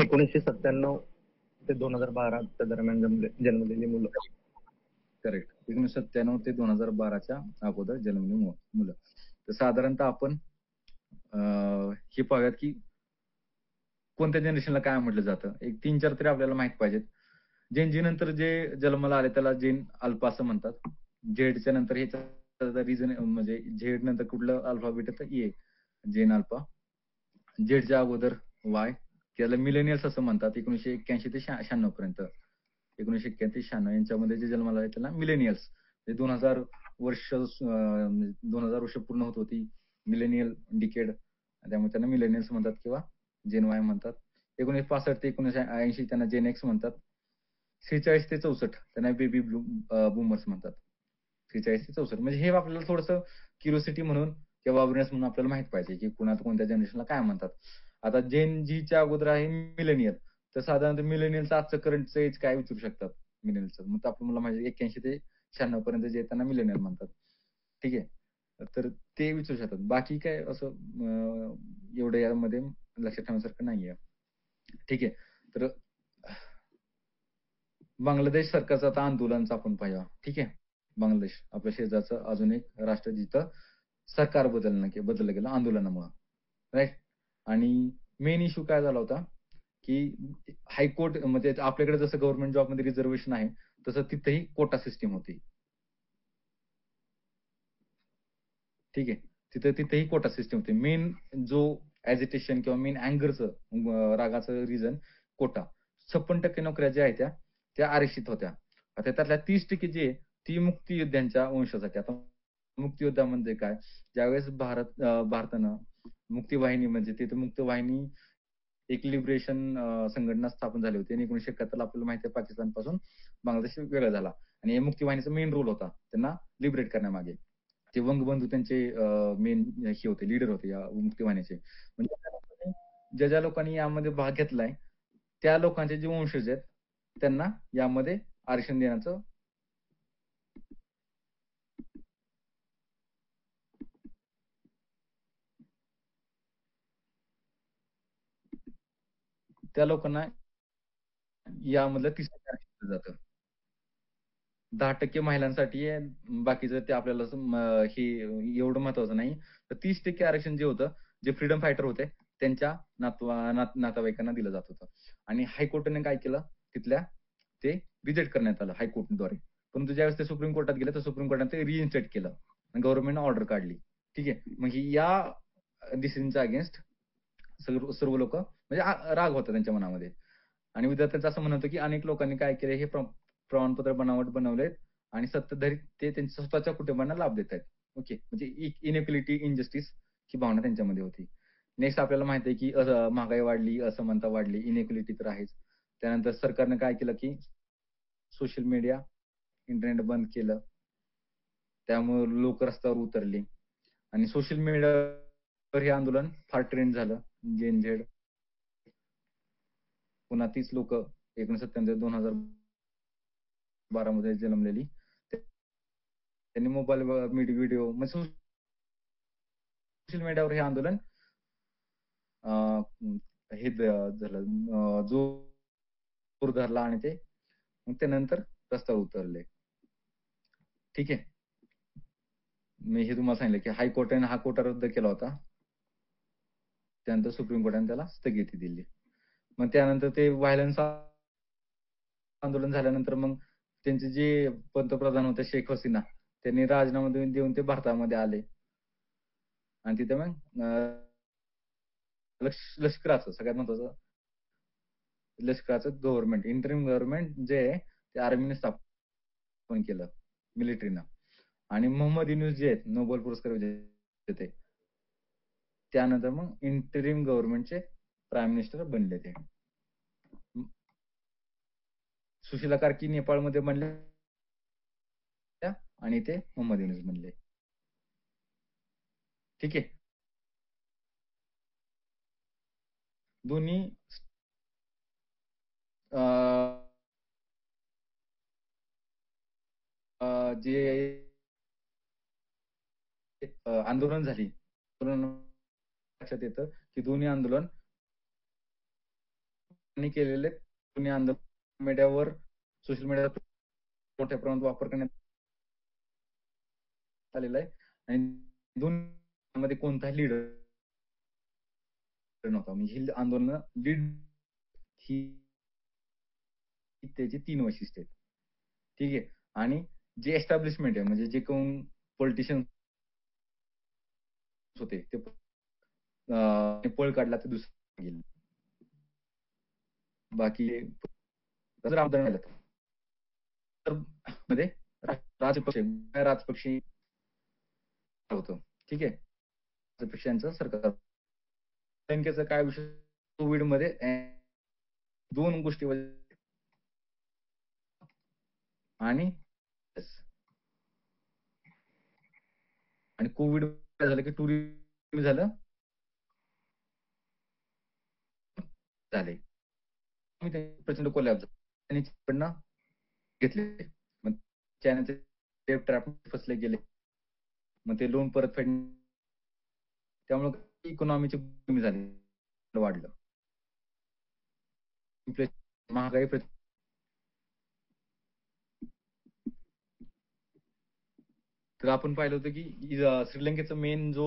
एकोणीसशे 97 ते 2012 दरम्यान जन्मलेली मुलं. करेक्ट. 1997 ते 2012च्या अगोदर जन्मलेली मुलं. तर साधारणतः आपण हे पाहूयात की कोणत्या जनरेशनला काय म्हटलं जातं. एक 3-4 तरी आपल्याला माहित पाहिजेत. जेन नंतर जे जन्माला आले त्याला जेन अल्फा असं म्हणतात. झेडच्या नंतर हे रिझन म्हणजे झेड नंतर कुठलं अल्फाबेट येतं ए, जेन अल्फा. झेडच्या अगोदर वाय, त्याला मिलेनियल्स असं म्हणतात. 1981 ते 96 पर्यंत. 1981-96 यांच्यामध्ये जे जन्माला आले त्याला मिलेनियल्स. 2000 वर्ष 2000 वर्ष पूर्ण होत होती. मिलेनियल डिकेड, त्यामुळे त्यांना मिलेनियल्स म्हणतात किंवा जेन वाय म्हणतात. 1965 ते 1980 त्यांना जेन एक्स म्हणतात. 46 ते 64 त्यांना बेबी बूमर्स म्हणतात. 46 ते 64 म्हणजे हे आपल्याला थोडंसं क्युरिओसिटी म्हणून किंवा अवेअरनेस म्हणून आपल्याला माहित पाहिजे की कोणत्या जनरेशनला काय म्हणतात. आता जेन जीच्या अगोदर आहे मिलेनियल. तर साधारणतः मिलेनियलचं आजचं करंटचं एज काय विचारू शकतात मिलेनियलचं. मग आपल्याला माहिती 81 ते 96 पर्यंत जे त्यांना मिलेनियल म्हणतात. ठीक आहे. तर ते विचारू शकतात. बाकी काय असं एवढं यामध्ये लक्षात ठेवण्यासारखं नाहीये. ठीक आहे. तर बांगलादेश सरकारचं आता आंदोलनचं आपण पाहूया. ठीक आहे. बांगलादेश आपल्या शेजारचं अजून एक राष्ट्र जिथं सरकार बदललं गेलं आंदोलनामुळं. राईट. आणि मेन इश्यू काय झाला होता की हायकोर्ट म्हणजे आपल्याकडे जसं गव्हर्नमेंट जॉबमध्ये रिझर्वेशन आहे तसं तिथेही कोटा सिस्टीम होती. ठीक आहे. तिथेही कोटा सिस्टीम होती. मेन जो ॲजिटेशन किंवा मेन अँगरचं रागाचं रिझन कोटा. 56% नोकऱ्या ज्या आहेत त्या आरक्षित होत्या. आता त्यातल्या 30% जी आहे ती मुक्तियोद्ध्यांच्या वंशासाठी. आता मुक्तियोद्धा म्हणजे काय? ज्यावेळेस भारतानं मुक्तिवाहिनी म्हणजे तिथे मुक्तवाहिनी एक लिबरेशन संघटना स्थापन झाली होती आणि 1971 आपल्याला माहिती आहे पाकिस्तानपासून बांगलादेश वेगळा झाला आणि या मुक्तिवाहिनीचा मेन रोल होता त्यांना लिबरेट करण्यामागे. ते वंगबंधू त्यांचे मेन हे होते, लीडर होते या मुक्तिवाहिनीचे. म्हणजे ज्या लोकांनी यामध्ये भाग घेतलाय त्या लोकांचे जे वंशज आहेत त्यांना यामध्ये आरक्षण देण्याचं त्या लोकांना यामधलं 30% आरक्षण दिलं जातं. 10% महिलांसाठी आहे. बाकीचं ते आपल्याला हे एवढं महत्वाचं नाही. तर 30% आरक्षण जे होतं, जे फ्रीडम फायटर होते, त्यांच्या नातेवाईकांना दिलं जात होतं. आणि हायकोर्टाने काय केलं, तिथल्या ते रिजेक्ट करण्यात आलं हायकोर्टद्वारे. परंतु ज्यावेळेस ते सुप्रीम कोर्टात गेले, तर सुप्रीम कोर्टाने ते रिइन्स्टेट केलं आणि गव्हर्नमेंटने ऑर्डर काढली. ठीक आहे. मग या डिसिजनच्या अगेन्स्ट सर्व लोक म्हणजे राग होता त्यांच्या मनामध्ये. आणि विद्यार्थ्यांचं असं म्हणणं होतं, की अनेक लोकांनी काय केलं, हे प्रमाणपत्र बनावट बनवलेत आणि सत्ताधारी ते त्यांच्या स्वतःच्या कुटुंबांना लाभ देत आहेत. ओके. म्हणजे इनइक्वालिटी, इनजस्टिस ही भावना त्यांच्यामध्ये होती. नेक्स्ट आपल्याला माहिती आहे, की महागाई वाढली, असमानता वाढली, इनइक्वालिटी तर आहेच. त्यानंतर सरकारने काय केलं, की सोशल मीडिया, इंटरनेट बंद केलं. त्यामुळे लोक रस्त्यावर उतरली आणि सोशल मीडियावर हे आंदोलन फार ट्रेंड झालं. जेन-झेड पुन्हा तीच लोक 1997 ते 2012 मध्ये जन्मलेली त्यांनी मोबाईल व्हिडिओ म्हणजे सोशल मीडियावर हे आंदोलन हे झालं जोर धरला आणि ते मग त्यानंतर रस्त्यावर उतरले. ठीक आहे. मी हे तुम्हाला सांगितलं की हायकोर्टाने हा कोटा रद्द केला होता. त्यानंतर सुप्रीम कोर्टाने त्याला स्थगिती दिली. मग त्यानंतर ते व्हायलन्स आंदोलन झाल्यानंतर मग त्यांचे जे पंतप्रधान होते शेख हसीना त्यांनी राजीनामा देऊन ते भारतामध्ये आले आणि तिथे मग लष्कराचं सगळ्यात महत्वाचं लष्कराचं गव्हर्नमेंट इंटरिम गव्हर्नमेंट जे आहे ते आर्मीने स्थापन केलं मिलिटरीनं आणि मोहम्मद युनूस जे आहेत नोबेल पुरस्कार विजेते त्यानंतर मग इंटरिम गव्हर्नमेंटचे प्राईम मिनिस्टर बनले ते. सुशीला कार्की नेपाळमध्ये बनले आणि ते मोहम्मद युनूस बनले. ठीक आहे. दोन्ही अं, जे आंदोलन झाली, आंदोलन लक्षात येतं की दोन्ही आंदोलन केलेले दोन्ही आंदोलन मीडियावर, सोशल मीडियावर मोठ्या प्रमाणात वापर करण्यात आलेला आहे आणि दोन्हीमध्ये कोणताही लीडर नव्हता. म्हणजे ही आंदोलन लीड ही त्याची 3 वैशिष्ट्य आहेत. ठीक आहे. आणि जे एस्टॅब्लिशमेंट आहे म्हणजे जे कोण पॉलिटिशियन्स होते ते पळ काढला ते दुसरे गेले. बाकी जर आंदोलन झालं तर मध्ये राजपक्षे होतं. ठीक आहे. राजपक्षांचं सरकार. बँकेचा काय विषय कोविडमध्ये 2 गोष्टी आणि कोविड काय झालं की टुरिझम झालं झाले. प्रचंड कोलॅप्स त्यांनी तिकडनं घेतले. मग चायनाचे डेट ट्रॅप फसले गेले. मग ते लोन परतफेड त्यामुळे इकॉनॉमीची कमी झाली, वाढलं. महागाई तर आपण पाहिलं होतं की श्रीलंकेचा मेन जो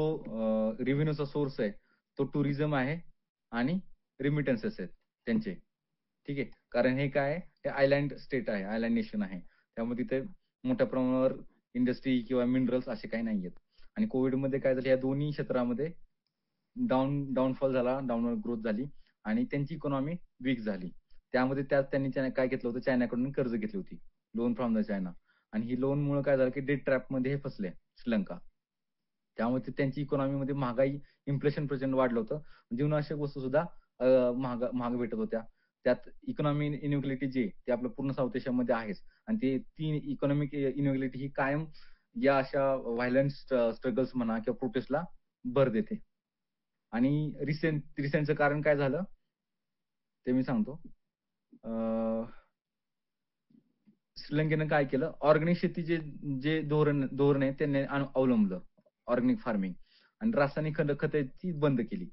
रेव्हेन्यूचा सोर्स आहे तो टुरिझम आहे आणि रिमिटन्सेस आहेत त्यांचे. ठीक आहे. कारण हे काय आहे, हे आयलँड स्टेट आहे, आयलँड नेशन आहे. त्यामुळे तिथे मोठ्या प्रमाणावर इंडस्ट्री किंवा मिनरल्स असे काही नाहीयेत. आणि कोविडमध्ये काय झालं, या दोन्ही क्षेत्रामध्ये डाऊनफॉल झाला, डाऊनवर्ड ग्रोथ झाली आणि त्यांची इकॉनॉमी वीक झाली. त्यामध्ये त्यांनी काय घेतलं होतं, चायनाकडून कर्ज घेतली होती, लोन फ्रॉम द चायना. आणि ही लोनमुळे काय झालं की डेट ट्रॅपमध्ये हे फसले श्रीलंका. त्यामुळे त्यांची इकॉनॉमीमध्ये महागाई, इन्फ्लेशन प्रचंड वाढलं होतं. जीवनावश्यक वस्तू सुद्धा महाग भेटत होत्या. त्यात इकॉनॉमी इनइक्वॅलिटी जी ते आपलं पूर्ण साऊथ एशियामध्ये आहेच. आणि ती इकॉनॉमिक इनइक्वॅलिटी ही कायम या अशा व्हायलंट स्ट्रगल्स म्हणा किंवा प्रोटेस्टला भर देते. आणि रिसेंटचं कारण काय झालं ते मी सांगतो. श्रीलंकेनं काय केलं, ऑर्गॅनिक शेतीचे जे धोरण आहे त्यांनी अवलंबलं, ऑर्गॅनिक फार्मिंग. आणि रासायनिक खते बंद केली.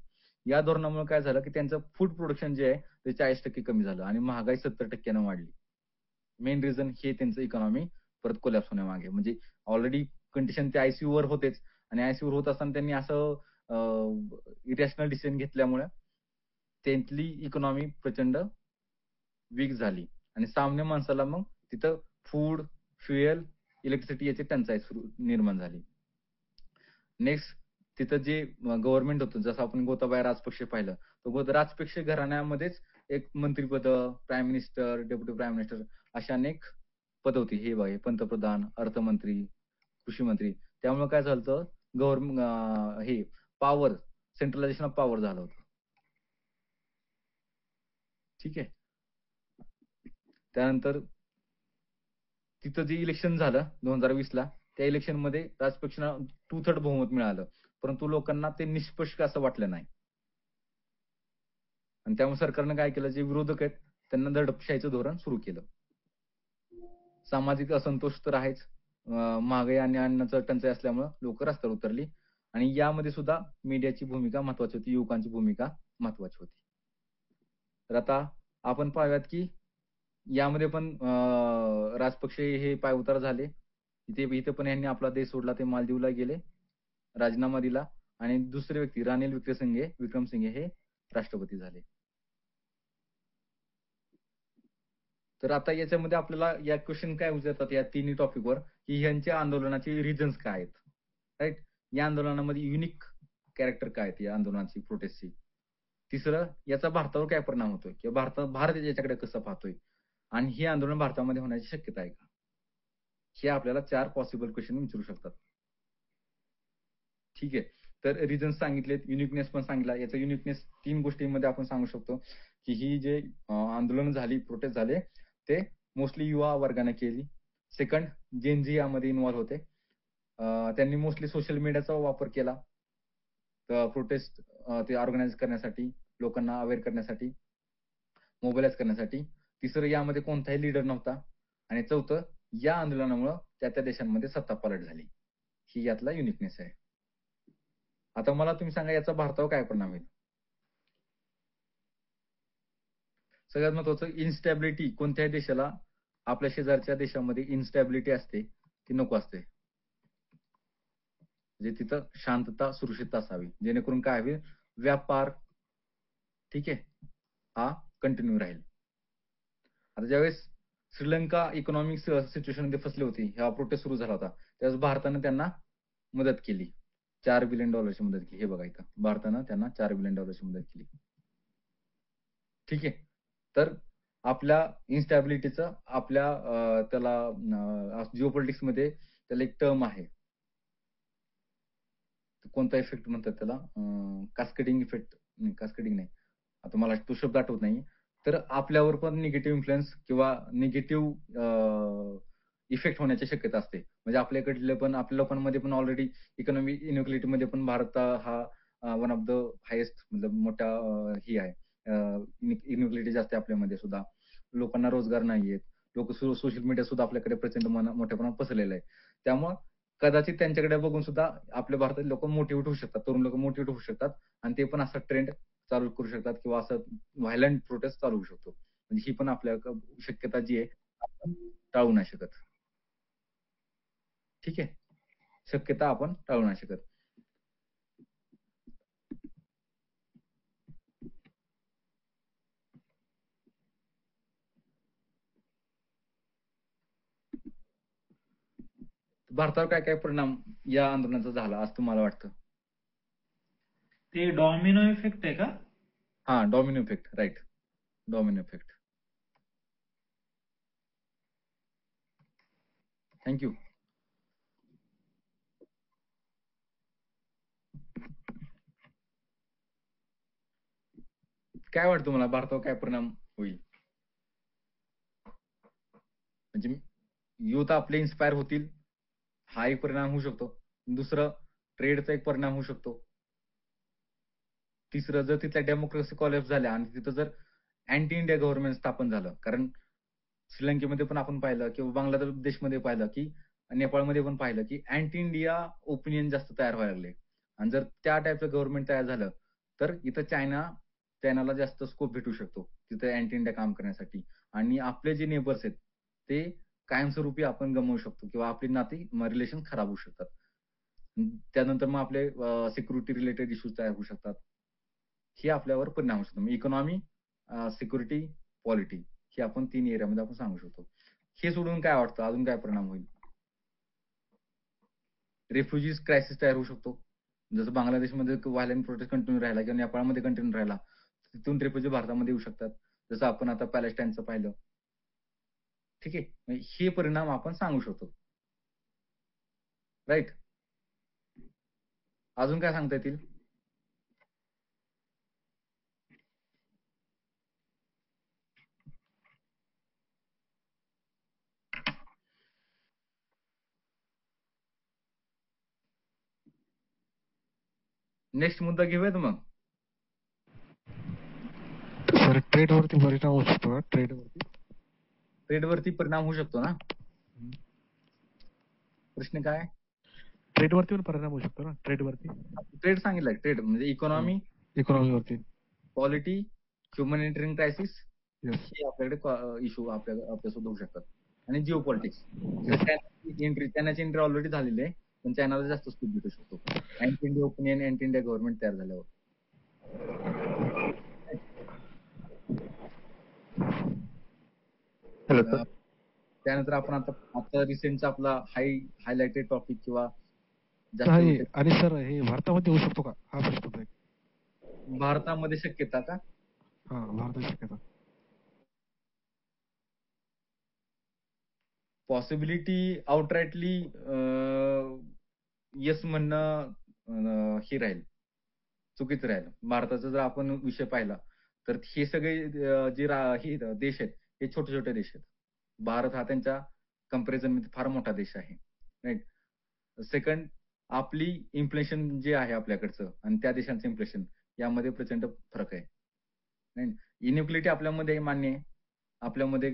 या धोरणामुळे काय झालं की त्यांचं फूड प्रोडक्शन जे आहे ते 40% कमी झालं आणि महागाई 70% वाढली. मेन रिझन हे त्यांचं इकॉनॉमी परत कोलॅप्स होण्यामागे. म्हणजे ऑलरेडी कंडिशन ते आयसीयू वर होतेच आणि आयसीयू वर होत असताना त्यांनी असं इरॅशनल डिसिजन घेतल्यामुळे त्यांची इकॉनॉमी प्रचंड वीक झाली आणि सामान्य माणसाला मग तिथं फूड, फ्युएल, इलेक्ट्रिसिटी याची टंचाई निर्माण झाली. नेक्स्ट तिथं जे गव्हर्नमेंट होतं, जसं आपण गोताबाया राजपक्षे पाहिलं, तर राजपक्षे घराण्यामध्येच एक मंत्रीपद, prime minister, deputy prime minister अशा अनेक पद होती. हे बघा, पंतप्रधान, अर्थमंत्री, कृषी मंत्री. त्यामुळे काय झालं, हे पॉवर, सेंट्रलायझेशन ऑफ पॉवर झालं होतं. ठीक आहे. त्यानंतर तिथं जे इलेक्शन झालं 2020 ला, त्या इलेक्शनमध्ये राजपक्षांना 2/3 बहुमत मिळालं. परंतु लोकांना ते निष्पक्ष असं वाटलं नाही. आणि त्यामुळे सरकारनं काय केलं, जे विरोधक आहेत त्यांना दडपशाहीचं धोरण सुरू केलं. सामाजिक असंतोष तर आहेच. महागाई आणि अन्नाचं टंचाई असल्यामुळे लोक रस्त्यावर उतरली. आणि यामध्ये सुद्धा मीडियाची भूमिका महत्वाची होती, युवकांची भूमिका महत्वाची होती. तर आता आपण पाहूयात की यामध्ये पण राजपक्षे हे पायउतार झाले. इथे पण यांनी आपला देश सोडला, ते मालदीवला गेले, राजीनामा दिला आणि दुसरे व्यक्ती रानिल विक्रमसिंघे हे राष्ट्रपती झाले. तर आता याच्यामध्ये आपल्याला या क्वेश्चन काय विचारतात या तिन्ही टॉपिकवर, की ह्यांच्या आंदोलनाचे रिझन्स काय आहेत, राईट? या आंदोलनामध्ये युनिक कॅरेक्टर काय आहेत या आंदोलनाची, प्रोटेस्टची? तिसरं, याचा भारतावर काय परिणाम होतोय किंवा भारत याच्याकडे कसं पाहतोय आणि हे आंदोलन भारतामध्ये होण्याची शक्यता आहे का? हे आपल्याला 4 पॉसिबल क्वेश्चन विचारू शकतात. ठीक आहे. तर रिझन्स सांगितलेत, युनिकनेस पण सांगितला. याचा युनिकनेस 3 गोष्टींमध्ये आपण सांगू शकतो, की ही जे आंदोलन झाली, प्रोटेस्ट झाले, ते मोस्टली युवा वर्गाने केली. सेकंड, जेन झी यामध्ये इन्व्हॉल्व होते. त्यांनी मोस्टली सोशल मीडियाचा वापर केला प्रोटेस्ट ते ऑर्गनाईज करण्यासाठी. लोकांना अवेअर करण्यासाठी, मोबिलाइज करण्यासाठी. तिसरं, यामध्ये कोणताही लीडर नव्हता. आणि चौथं, या आंदोलनामुळे त्या देशांमध्ये सत्तापालट झाली. ही यातला युनिकनेस आहे. आता मला तुम्ही सांगा, याचा भारतावर काय परिणाम होईल? सगळ्यात महत्वाचं, इन्स्टॅबिलिटी. कोणत्याही देशाला आपल्या शेजारच्या देशामध्ये इन्स्टॅबिलिटी असते, ती नको असते. म्हणजे तिथं शांतता, सुरक्षितता असावी, जेणेकरून काय होईल, व्यापार, ठीक आहे, हा कंटिन्यू राहील. आता ज्यावेळेस श्रीलंका इकॉनॉमिक सिच्युएशन मध्ये फसली होती, हा प्रोटेस्ट सुरू झाला होता, त्यावेळेस भारतानं त्यांना मदत केली. $4 बिलियन मदत केली. हे बघा इथं, भारतानं त्यांना $4 बिलियन मदत केली. ठीक आहे. तर आपल्या इन्स्टॅबिलिटीचं, आपल्या त्याला जिओपॉलिटिक्स मध्ये त्याला एक टर्म आहे, कोणता इफेक्ट म्हणतात त्याला, कास्केडिंग इफेक्ट. नाही, कास्केडिंग नाही, आता मला तो शब्द आठवत नाही. तर आपल्यावर पण निगेटिव्ह इन्फ्लुएन्स किंवा निगेटिव्ह इफेक्ट होण्याची शक्यता असते. म्हणजे आपल्याकडले पण, आपल्या लोकांमध्ये पण ऑलरेडी इकॉनॉमी इनइक्वालिटी मध्ये पण भारत हा वन ऑफ द हायेस्ट, मतलब मोठा ही आहे, इनइक्वालिटी जास्त आहे आपल्यामध्ये सुद्धा. लोकांना रोजगार नाहीयेत. लोक सोशल मीडिया सुद्धा आपल्याकडे प्रचंड मोठ्या प्रमाणात पसरलेलं आहे. त्यामुळे कदाचित त्यांच्याकडे बघून सुद्धा आपल्या भारतातील लोक मोटिवेट होऊ शकतात, तरुण लोक मोटिवेट होऊ शकतात, आणि ते पण असा ट्रेंड चालू करू शकतात किंवा असं व्हायलंट प्रोटेस्ट चालू होऊ शकतो. म्हणजे ही पण आपल्या शक्यता जी आहे, आपण टाळू नाही शकत. ठीक आहे, शक्यता आपण टाळू नाही शकत. भारतावर काय काय परिणाम या आंदोलनाचा झाला असं तुम्हाला वाटतं? ते डॉमिनो इफेक्ट आहे का? हा, domino effect, right, domino effect. Thank you. काय वाटतं तुम्हाला, भारतावर काय परिणाम होईल? म्हणजे युथ आपले इन्स्पायर होतील, हा एक परिणाम होऊ शकतो. दुसरं, ट्रेडचा एक परिणाम होऊ शकतो. तिसरं, जर तिथल्या डेमोक्रेसी कॉलेप्स झाल्या आणि तिथं जर अँटी इंडिया गव्हर्नमेंट स्थापन झालं, कारण श्रीलंकेमध्ये पण आपण पाहिलं किंवा बांगलादेशमध्ये पाहिलं, की नेपाळमध्ये पण पाहिलं, की अँटी इंडिया ओपिनियन जास्त तयार व्हायला लागले. आणि जर त्या टाईपचं गव्हर्नमेंट तयार झालं, तर इथं चायनाला जास्त स्कोप भेटू शकतो तिथे अँटी इंडिया काम करण्यासाठी. आणि आपले जे नेबर्स आहेत, ते कायमस्वरूपी आपण गमावू शकतो किंवा आपली नाती रिलेशन खराब होऊ शकतात. त्यानंतर मग आपले सिक्युरिटी रिलेटेड इश्यूज तयार होऊ शकतात. हे आपल्यावर परिणाम होऊ शकतो. इकॉनॉमी, सिक्युरिटी, पॉलिटी, हे आपण 3 एरियामध्ये आपण सांगू शकतो. हे सोडून काय वाटतं, अजून काय परिणाम होईल? रेफ्युजीज क्रायसिस तयार होऊ शकतो. जसं बांगलादेशमध्ये व्हायलंट प्रोटेस्ट कंटिन्यू राहिला किंवा नेपाळमध्ये कंटिन्यू राहिला, तिथून रेफ्युजी भारतामध्ये येऊ शकतात. जसं आपण आता पॅलेस्टाईनचं पाहिलं. ठीक आहे, हे परिणाम आपण सांगू शकतो, राईट. अजून काय सांगता येतील? नेक्स्ट मुद्दा घेऊयात मग. सर, ट्रेड वरती परिणाम होऊ शकतो का? ट्रेडवरती परिणाम होऊ शकतो ना? प्रश्न काय? ट्रेड वरती पण परिणाम होऊ शकतो ना? ट्रेड सांगितलंय, ट्रेड म्हणजे इकॉनॉमीवरती, पॉलिटी, ह्युमॅनिटेरियन क्रायसिस, हे आपल्याकडे इश्यू आपल्यासोबत होऊ शकतात. आणि जिओ पॉलिटिक्स, चायनाची एंट्री ऑलरेडी झालेली आहे, पण चायनाला जास्त स्कोप भेटू शकतो anti India opinion, anti India government तयार झाल्यावर. त्यानंतर आपण आता रिसेंटचा आपला हायलाइटेड टॉपिक किंवा जास्त, आणि सर हे भारतामध्ये होऊ शकतो का, हा प्रश्न आहे. भारतामध्ये शक्यता का? हा, भारताची शक्यता. पॉसिबिलिटी आउटराइटली येस म्हणणं हे राहील, चुकीचं राहील. भारताचा जर आपण विषय पाहिला, तर हे सगळे जे देश आहेत, हे छोटे छोटे देश आहेत. भारत हा त्यांच्या कंपॅरिझन मध्ये फार मोठा देश आहे, राईट. सेकंड, आपली इन्फ्लेशन जे आहे आपल्याकडचं आणि त्या देशांचं इन्फ्लेशन, यामध्ये प्रचंड फरक आहे. नाही, इनइक्वालिटी आपल्यामध्ये मान्य आहे. आपल्यामध्ये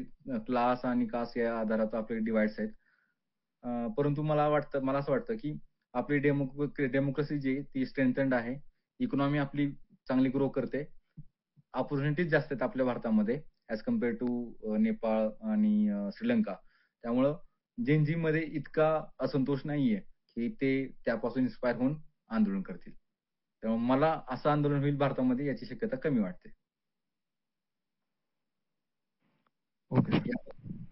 क्लास आणि कास्ट या आधारावर आपले डिवाइड्स आहेत. परंतु मला असं वाटतं, की आपली डेमोक्रेसी जी आहे ती स्ट्रेंथन्ड आहे. इकॉनॉमी आपली चांगली ग्रो करते. अपॉर्च्युनिटीज जास्त आहेत आपल्या भारतामध्ये ॲज कंपेअर टू नेपाळ आणि श्रीलंका. त्यामुळं जेन झीमध्ये इतका असंतोष नाहीये, की ते त्यापासून इन्स्पायर होऊन आंदोलन करतील. त्यामुळे मला असं आंदोलन होईल भारतामध्ये याची शक्यता कमी वाटते. ओके.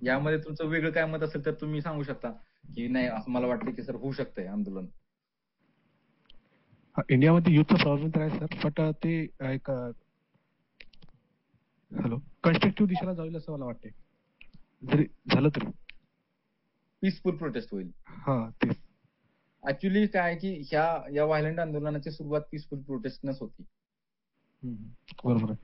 यामध्ये तुमचं वेगळं काय मत असेल तर तुम्ही सांगू शकता, की नाही असं मला वाटतं, की सर होऊ शकतंय आंदोलन. इंडियामध्ये युथचा प्रॉब्लेम तर आहे सर, बट ते एक कन्स्ट्रक्टिव्ह दिशेला जाईल असं मला वाटते. जरी झालं तरी पीसफुल प्रोटेस्ट होईल. तेच. ऍक्च्युली काय आहे, की या व्हायलंट आंदोलनाची सुरुवात पीसफुल प्रोटेस्टनच होती. बरोबर आहे.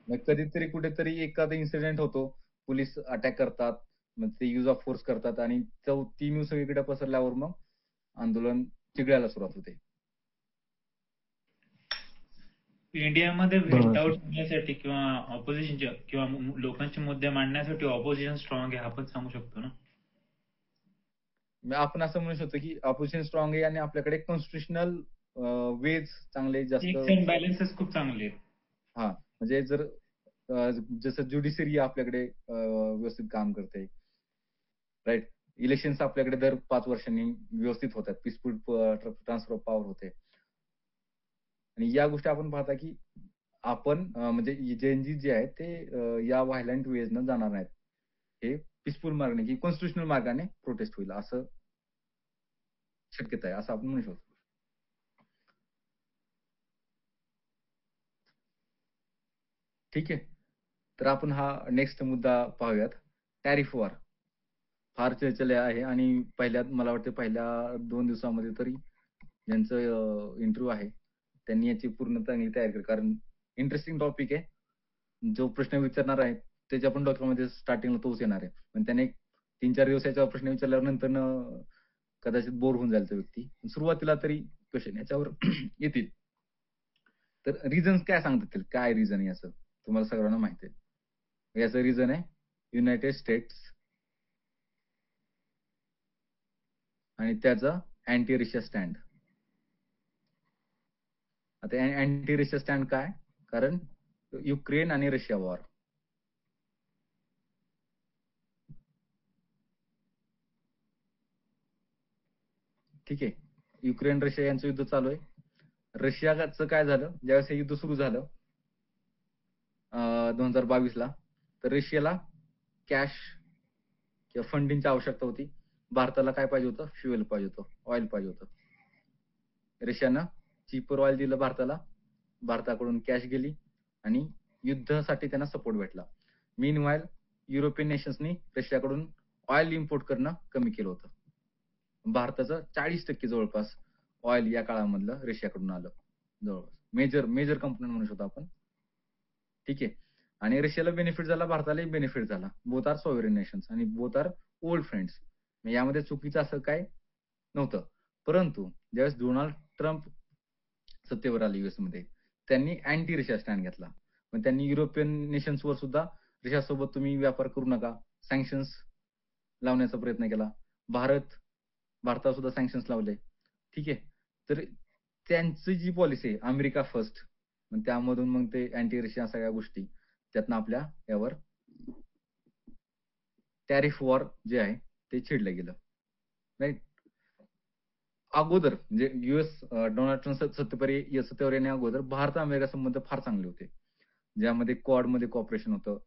मग कधीतरी कुठेतरी एखादा इन्सिडेंट होतो, पोलीस अटॅक करतात, मग ते यूज ऑफ फोर्स करतात आणि ती न्यूज सगळीकडे पसरल्यावर मग आंदोलन चिघळायला सुरुवात होते. इंडियामध्ये व्हेंट आउट होण्यासाठी किंवा ऑपोजिशनच्या किंवा लोकांचे मुद्दे मांडण्यासाठी ऑपोजिशन स्ट्रॉंग आहे आपण सांगू शकतो ना. आपण असं म्हणू शकतो, की ऑपोजिशन स्ट्रॉंग आहे आणि आपल्याकडे कॉन्स्टिट्युशनल वेज चांगले जास्त बॅलन्सेस खूप चांगले आहेत. म्हणजे जर जसं ज्युडिशरी आपल्याकडे व्यवस्थित काम करते, राईट. इलेक्शन्स आपल्याकडे दर 5 वर्षांनी व्यवस्थित होतात, पीसफुल ट्रान्सफर ऑफ पॉवर होते. आणि या गोष्टी आपण पाहता, की आपण म्हणजे जेएनजी जे आहे ते या व्हायलंट वेजनं जाणार नाहीत. हे पीसफुल मार्गाने की कॉन्स्टिट्युशनल मार्गाने प्रोटेस्ट होईल असं शक्यता आहे, असं आपण म्हणू शकतो. ठीक आहे. तर आपण हा नेक्स्ट मुद्दा पाहूयात. टॅरिफ वॉर फार चर्चेला आहे आणि मला वाटतं पहिल्या 2 दिवसामध्ये तरी ज्यांचं इंटरव्ह्यू आहे त्यांनी याची पूर्ण चांगली तयारी केली. कारण इंटरेस्टिंग टॉपिक आहे. जो प्रश्न विचारणार आहे त्याच्या पण डोक्यामध्ये स्टार्टिंगला तोच येणार आहे. पण त्याने 3-4 दिवस याच्यावर प्रश्न विचारल्यावर नंतर कदाचित बोर होऊन जाईल तो व्यक्ती. सुरुवातीला तरी क्वेश्चन याच्यावर येतील. तर रिझन्स काय सांगता येतील? काय रिझन आहे याचं? तुम्हाला सगळ्यांना माहिती आहे. याचं रिझन आहे युनायटेड स्टेट्स आणि त्याचा अँटी रशिया स्टँड. आता अँटी रशिया स्टँड काय? कारण युक्रेन आणि रशिया वॉर. ठीक आहे. युक्रेन रशिया यांचं युद्ध चालू आहे. रशियाचं काय झालं ज्यावेळेस हे युद्ध सुरू झालं 2022 ला, तर रशियाला कॅश किंवा फंडिंगची आवश्यकता होती. भारताला काय पाहिजे होतं? फ्युएल पाहिजे होतं, ऑइल पाहिजे होतं. रशियानं चीपर ऑइल दिलं भारताला, भारताकडून कॅश गेली आणि युद्धासाठी त्यांना सपोर्ट भेटला. मीनवाईल युरोपियन नेशन्सनी रशियाकडून ऑइल इम्पोर्ट करणं कमी केलं होतं. भारताचं 40% जवळपास ऑइल या काळामधलं रशियाकडून आलं जवळपास. मेजर कंपोनंट म्हणू शकतो आपण. ठीक आहे. आणि रशियाला बेनिफिट झाला, भारतालाही बेनिफिट झाला. बोथ आर सॉव्हरेन नेशन्स आणि बोथ आर ओल्ड फ्रेंड्स. यामध्ये चुकीचं असं काय नव्हतं. परंतु ज्यावेळेस डोनाल्ड ट्रम्प सत्तेवर आले US मध्ये, त्यांनी अँटी रशिया स्टँड घेतला. मग त्यांनी युरोपियन नेशन्सवर सुद्धा रशियासोबत तुम्ही व्यापार करू नका, सँक्शन्स लावण्याचा प्रयत्न केला. भारताला सुद्धा सँक्शन्स लावले. ठीक आहे. तर त्यांची जी पॉलिसी आहे अमेरिका फर्स्ट, मग त्यामधून मग ते अँटी रशिया सगळ्या गोष्टी, त्यातनं आपल्या यावर टॅरिफ वॉर जे आहे ते छिडलं गेलं. राईट. अगोदर म्हणजे डोनाल्ड ट्रम्प सत्तेवर येण्या अगोदर भारत अमेरिका संबंध फार चांगले होते, ज्यामध्ये क्वाडमध्ये कॉपरेशन होतं.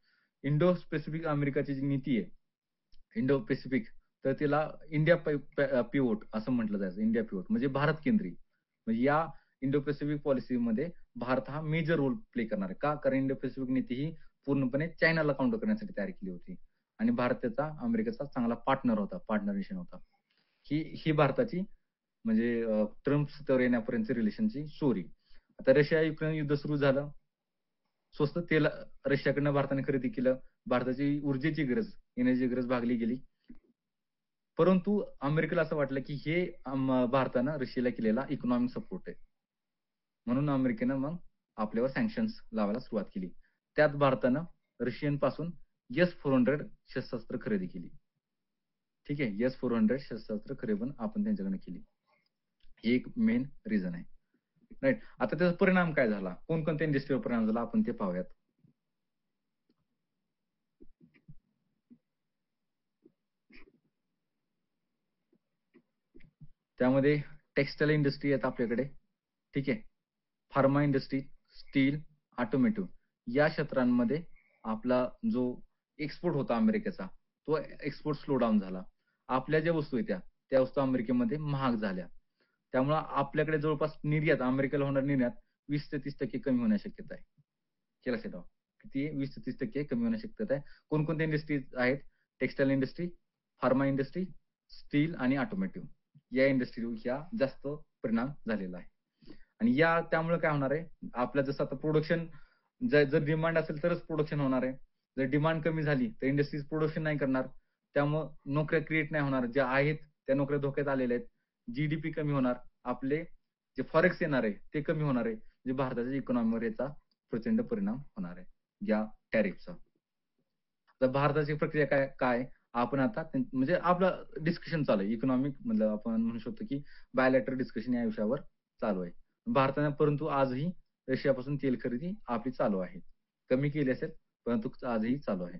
इंडो पॅसिफिक अमेरिकाची जी नीती आहे इंडो पॅसिफिक, तर तिला इंडिया पिवोट असं म्हटलं जायचं. इंडिया पिवोट म्हणजे भारत केंद्री. म्हणजे या इंडो पॅसिफिक पॉलिसीमध्ये भारत हा मेजर रोल प्ले करणार आहे. का? कारण इंडो पॅसिफिक नीती ही पूर्णपणे चायनाला काउंटर करण्यासाठी तयार केली होती आणि भारत त्याचा अमेरिकेचा चांगला पार्टनर नेशन होता. ही भारताची म्हणजे ट्रम्प सत्तेवर येण्यापर्यंतची रिलेशनची स्टोरी. आता रशिया युक्रेन युद्ध सुरू झालं. स्वस्त तेल रशियाकडनं भारताने खरेदी केलं. भारताची ऊर्जेची गरज, एनर्जी गरज भागली गेली. परंतु अमेरिकेला असं वाटलं की हे भारतानं रशियाला केलेला इकॉनॉमिक सपोर्ट आहे. म्हणून अमेरिकेनं मग आपल्यावर सँक्शन्स लावायला सुरुवात केली. त्यात भारतानं रशियन पासून S-400 शस्त्रास्त्र खरेदी केली. ठीक आहे, S-400 शस्त्रास्त्र खरेदी आपण त्यांच्याकडे केली. ही एक मेन रिझन आहे. राईट. आता त्याचा परिणाम काय झाला, कोणकोणत्या इंडस्ट्रीवर परिणाम झाला आपण ते पाहूयात. त्यामध्ये टेक्सटाईल इंडस्ट्री आहेत आपल्याकडे. ठीक आहे, फार्मा इंडस्ट्री, स्टील, ऑटोमेटिव्ह या क्षेत्रांमध्ये आपला जो एक्सपोर्ट होता अमेरिकेचा तो एक्सपोर्ट स्लो डाऊन झाला. आपल्या ज्या वस्तू आहेत त्या वस्तू अमेरिकेमध्ये महाग झाल्या. त्यामुळे आपल्याकडे जवळपास निर्यात, अमेरिकेला होणारी निर्यात 20 ते 30% कमी होण्याची शक्यता आहे. हे लक्षात ठेवा, किती 20 ते 30% कमी होण्याची शक्यता आहे. कोणकोणत्या इंडस्ट्रीज आहेत, textile industry, pharma industry, steel आणि ऑटोमेटिव्ह या इंडस्ट्रीवर ह्या जास्त परिणाम झालेला आहे. आणि या त्यामुळे काय होणार आहे, आपलं जसं आता प्रोडक्शन जर डिमांड असेल तरच प्रोडक्शन होणार आहे. जर डिमांड कमी झाली तर इंडस्ट्रीज प्रोडक्शन नाही करणार, त्यामुळे नोकऱ्या क्रिएट नाही होणार. ज्या आहेत त्या नोकऱ्या धोक्यात आलेल्या आहेत. जीडीपी कमी होणार, आपले जे फॉरेक्स येणार आहे ते कमी होणार आहे, जे भारताच्या इकॉनॉमीवर याचा प्रचंड परिणाम होणार आहे या टॅरिफचा. तर भारताची प्रक्रिया काय आपण आता म्हणजे आपलं डिस्कशन चालू आहे इकॉनॉमिक, मतलब आपण म्हणू शकतो की बायोलॅटरल डिस्कशन या विषयावर चालू आहे भारताने. परंतु आजही रशियापासून तेल खरेदी आपली चालू आहे. कमी केली असेल परंतु आजही चालू आहे.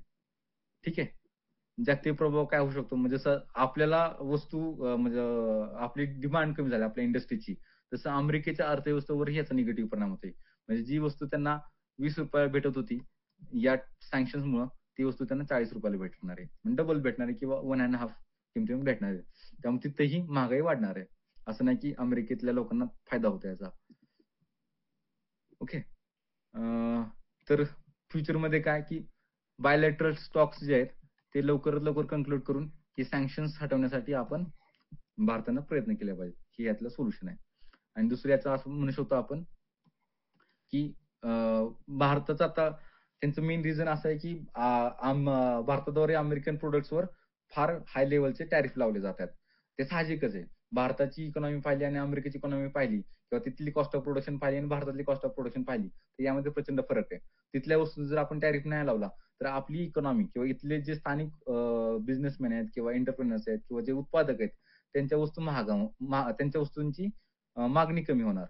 ठीक आहे. जागतिक प्रभाव काय होऊ शकतो, म्हणजे जसं आपल्याला वस्तू म्हणजे आपली डिमांड कमी झाली आपल्या इंडस्ट्रीची, तसं अमेरिकेच्या अर्थव्यवस्थेवरही याचा निगेटिव्ह परिणाम होते. म्हणजे जी वस्तू त्यांना 20 रुपयाला भेटत होती या सँक्शन्समुळे ती वस्तू त्यांना 40 रुपयाला भेटणार आहे, म्हणजे डबल भेटणार आहे किंवा 1.5 किमतीने भेटणार आहे. त्यामुळे तिथेही महागाई वाढणार आहे. असं नाही की अमेरिकेतल्या लोकांना फायदा होतो याचा. ओके. तर फ्युचरमध्ये काय की बायोलॅटरल स्टॉक्स जे आहेत ते लवकरात लवकर कन्क्लूड करून हे सँक्शन्स हटवण्यासाठी आपण भारतानं प्रयत्न केले पाहिजे. हे यातलं सोल्युशन आहे. आणि दुसरं याचं असं म्हणू शकतो आपण की भारताचं आता त्यांचं मेन रिझन असं आहे की भारताद्वारे अमेरिकन प्रोडक्ट्सवर फार हाय लेवलचे टॅरिफ लावले जातात. ते साहजिकच आहे. भारताची इकॉनॉमी पाहिली आणि अमेरिकेची इकॉनॉमी पाहिली किंवा तिथली कॉस्ट ऑफ प्रोडक्शन पाहिली आणि भारतातली कॉस्ट ऑफ प्रोडक्शन पाहिली तर यामध्ये प्रचंड फरक आहे. तिथल्या वस्तू जर आपण टॅरिफ नाही लावला तर आपली इकॉनॉमी किंवा इथले जे स्थानिक बिझनेसमॅन आहेत किंवा एंटरप्रेनर्स आहेत किंवा जे उत्पादक आहेत त्यांच्या वस्तू त्यांच्या वस्तूंची मागणी कमी होणार.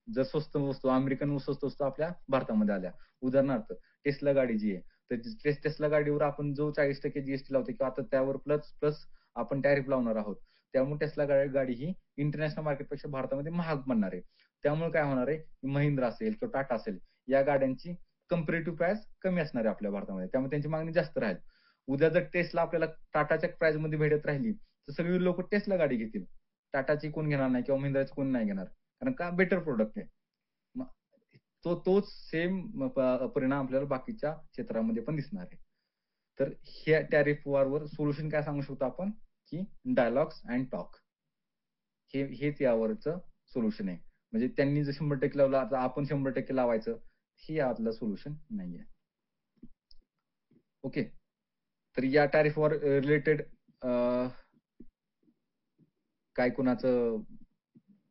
जर स्वस्त वस्तू अमेरिकन स्वस्त वस्तू आपल्या भारतामध्ये आल्या, उदाहरणार्थ टेस्ला गाडी जी आहे, तर टेस्ला गाडीवर आपण जो 40% जीएसटी लावतो किंवा आता त्यावर प्लस आपण टॅरिफ लावणार आहोत, त्यामुळे टेस्ला गाडी ही इंटरनॅशनल मार्केटपेक्षा भारतामध्ये महाग बनणार आहे. त्यामुळे काय होणार आहे, महिंद्रा असेल किंवा टाटा असेल या गाड्यांची कम्पॅरेटिव्ह प्राइस कमी असणार आहे आपल्या भारतामध्ये, त्यामुळे त्यांची मागणी जास्त राहील. उद्या जर टेस्ला आपल्याला टाटाच्या प्राइस मध्ये भेटत राहिली तर सगळी लोक टेस्ला गाडी घेतील. टाटाची कोण घेणार नाही किंवा महिंद्राची कोण नाही घेणार, कारण का बेटर प्रोडक्ट आहे. तोच सेम परिणाम आपल्याला बाकीच्या क्षेत्रामध्ये पण दिसणार आहे. तर ह्या टॅरिफ वॉरवर सोल्युशन काय सांगू शकतो आपण की डायलॉग्स अँड टॉक हेच यावरचं सोल्युशन आहे. म्हणजे त्यांनी जर 100% लावलं आता आपण 100% लावायचं, हे यातलं सोल्युशन नाहीये. ओके. तर या टॅरिफ वॉर रिलेटेड काय कोणाचं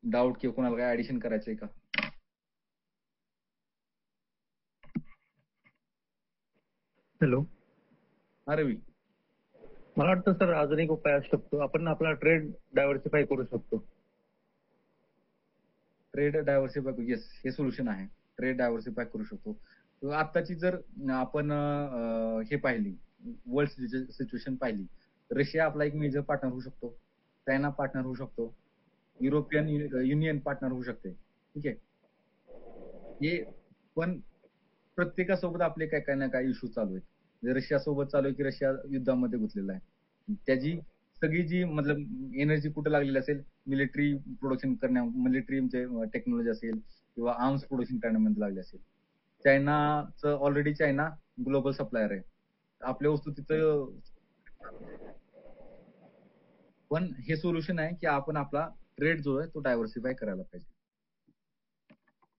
डाऊट किंवा कोणाला काय ऍडिशन करायचंय का? हॅलो. हा रवी. मला वाटतं सर अजून एक उपाय असू शकतो, आपण आपला ट्रेड डायव्हर्सिफाय करू शकतो. ट्रेड डायव्हर्सिफाय, येस, हे सोल्युशन आहे. ट्रेड डायव्हर्सिफाय करू शकतो. आताची जर आपण हे पाहिली वर्ल्ड सिच्युएशन पाहिली, रशिया आपला एक मेजर पार्टनर होऊ शकतो, चायना पार्टनर होऊ शकतो, युरोपियन युनियन पार्टनर होऊ शकते. ठीक आहे. हे पण प्रत्येकासोबत आपले काय ना काय इश्यू चालू आहेत. रशिया सोबत चालू आहे की रशिया युद्धामध्ये गुंतलेला आहे. त्याची सगळी जी मतलब एनर्जी कुठे लागलेली असेल, मिलिटरी प्रोडक्शन मिलिटरी टेक्नॉलॉजी असेल किंवा आर्म्स प्रोडक्शन करण्यामध्ये लागली असेल. चायनाचं ऑलरेडी चायना ग्लोबल सप्लायर आहे. आपल्या वस्तू तिथं, पण हे सोल्युशन आहे की आपण आपला ट्रेड जो आहे तो डायव्हर्सिफाय करायला पाहिजे.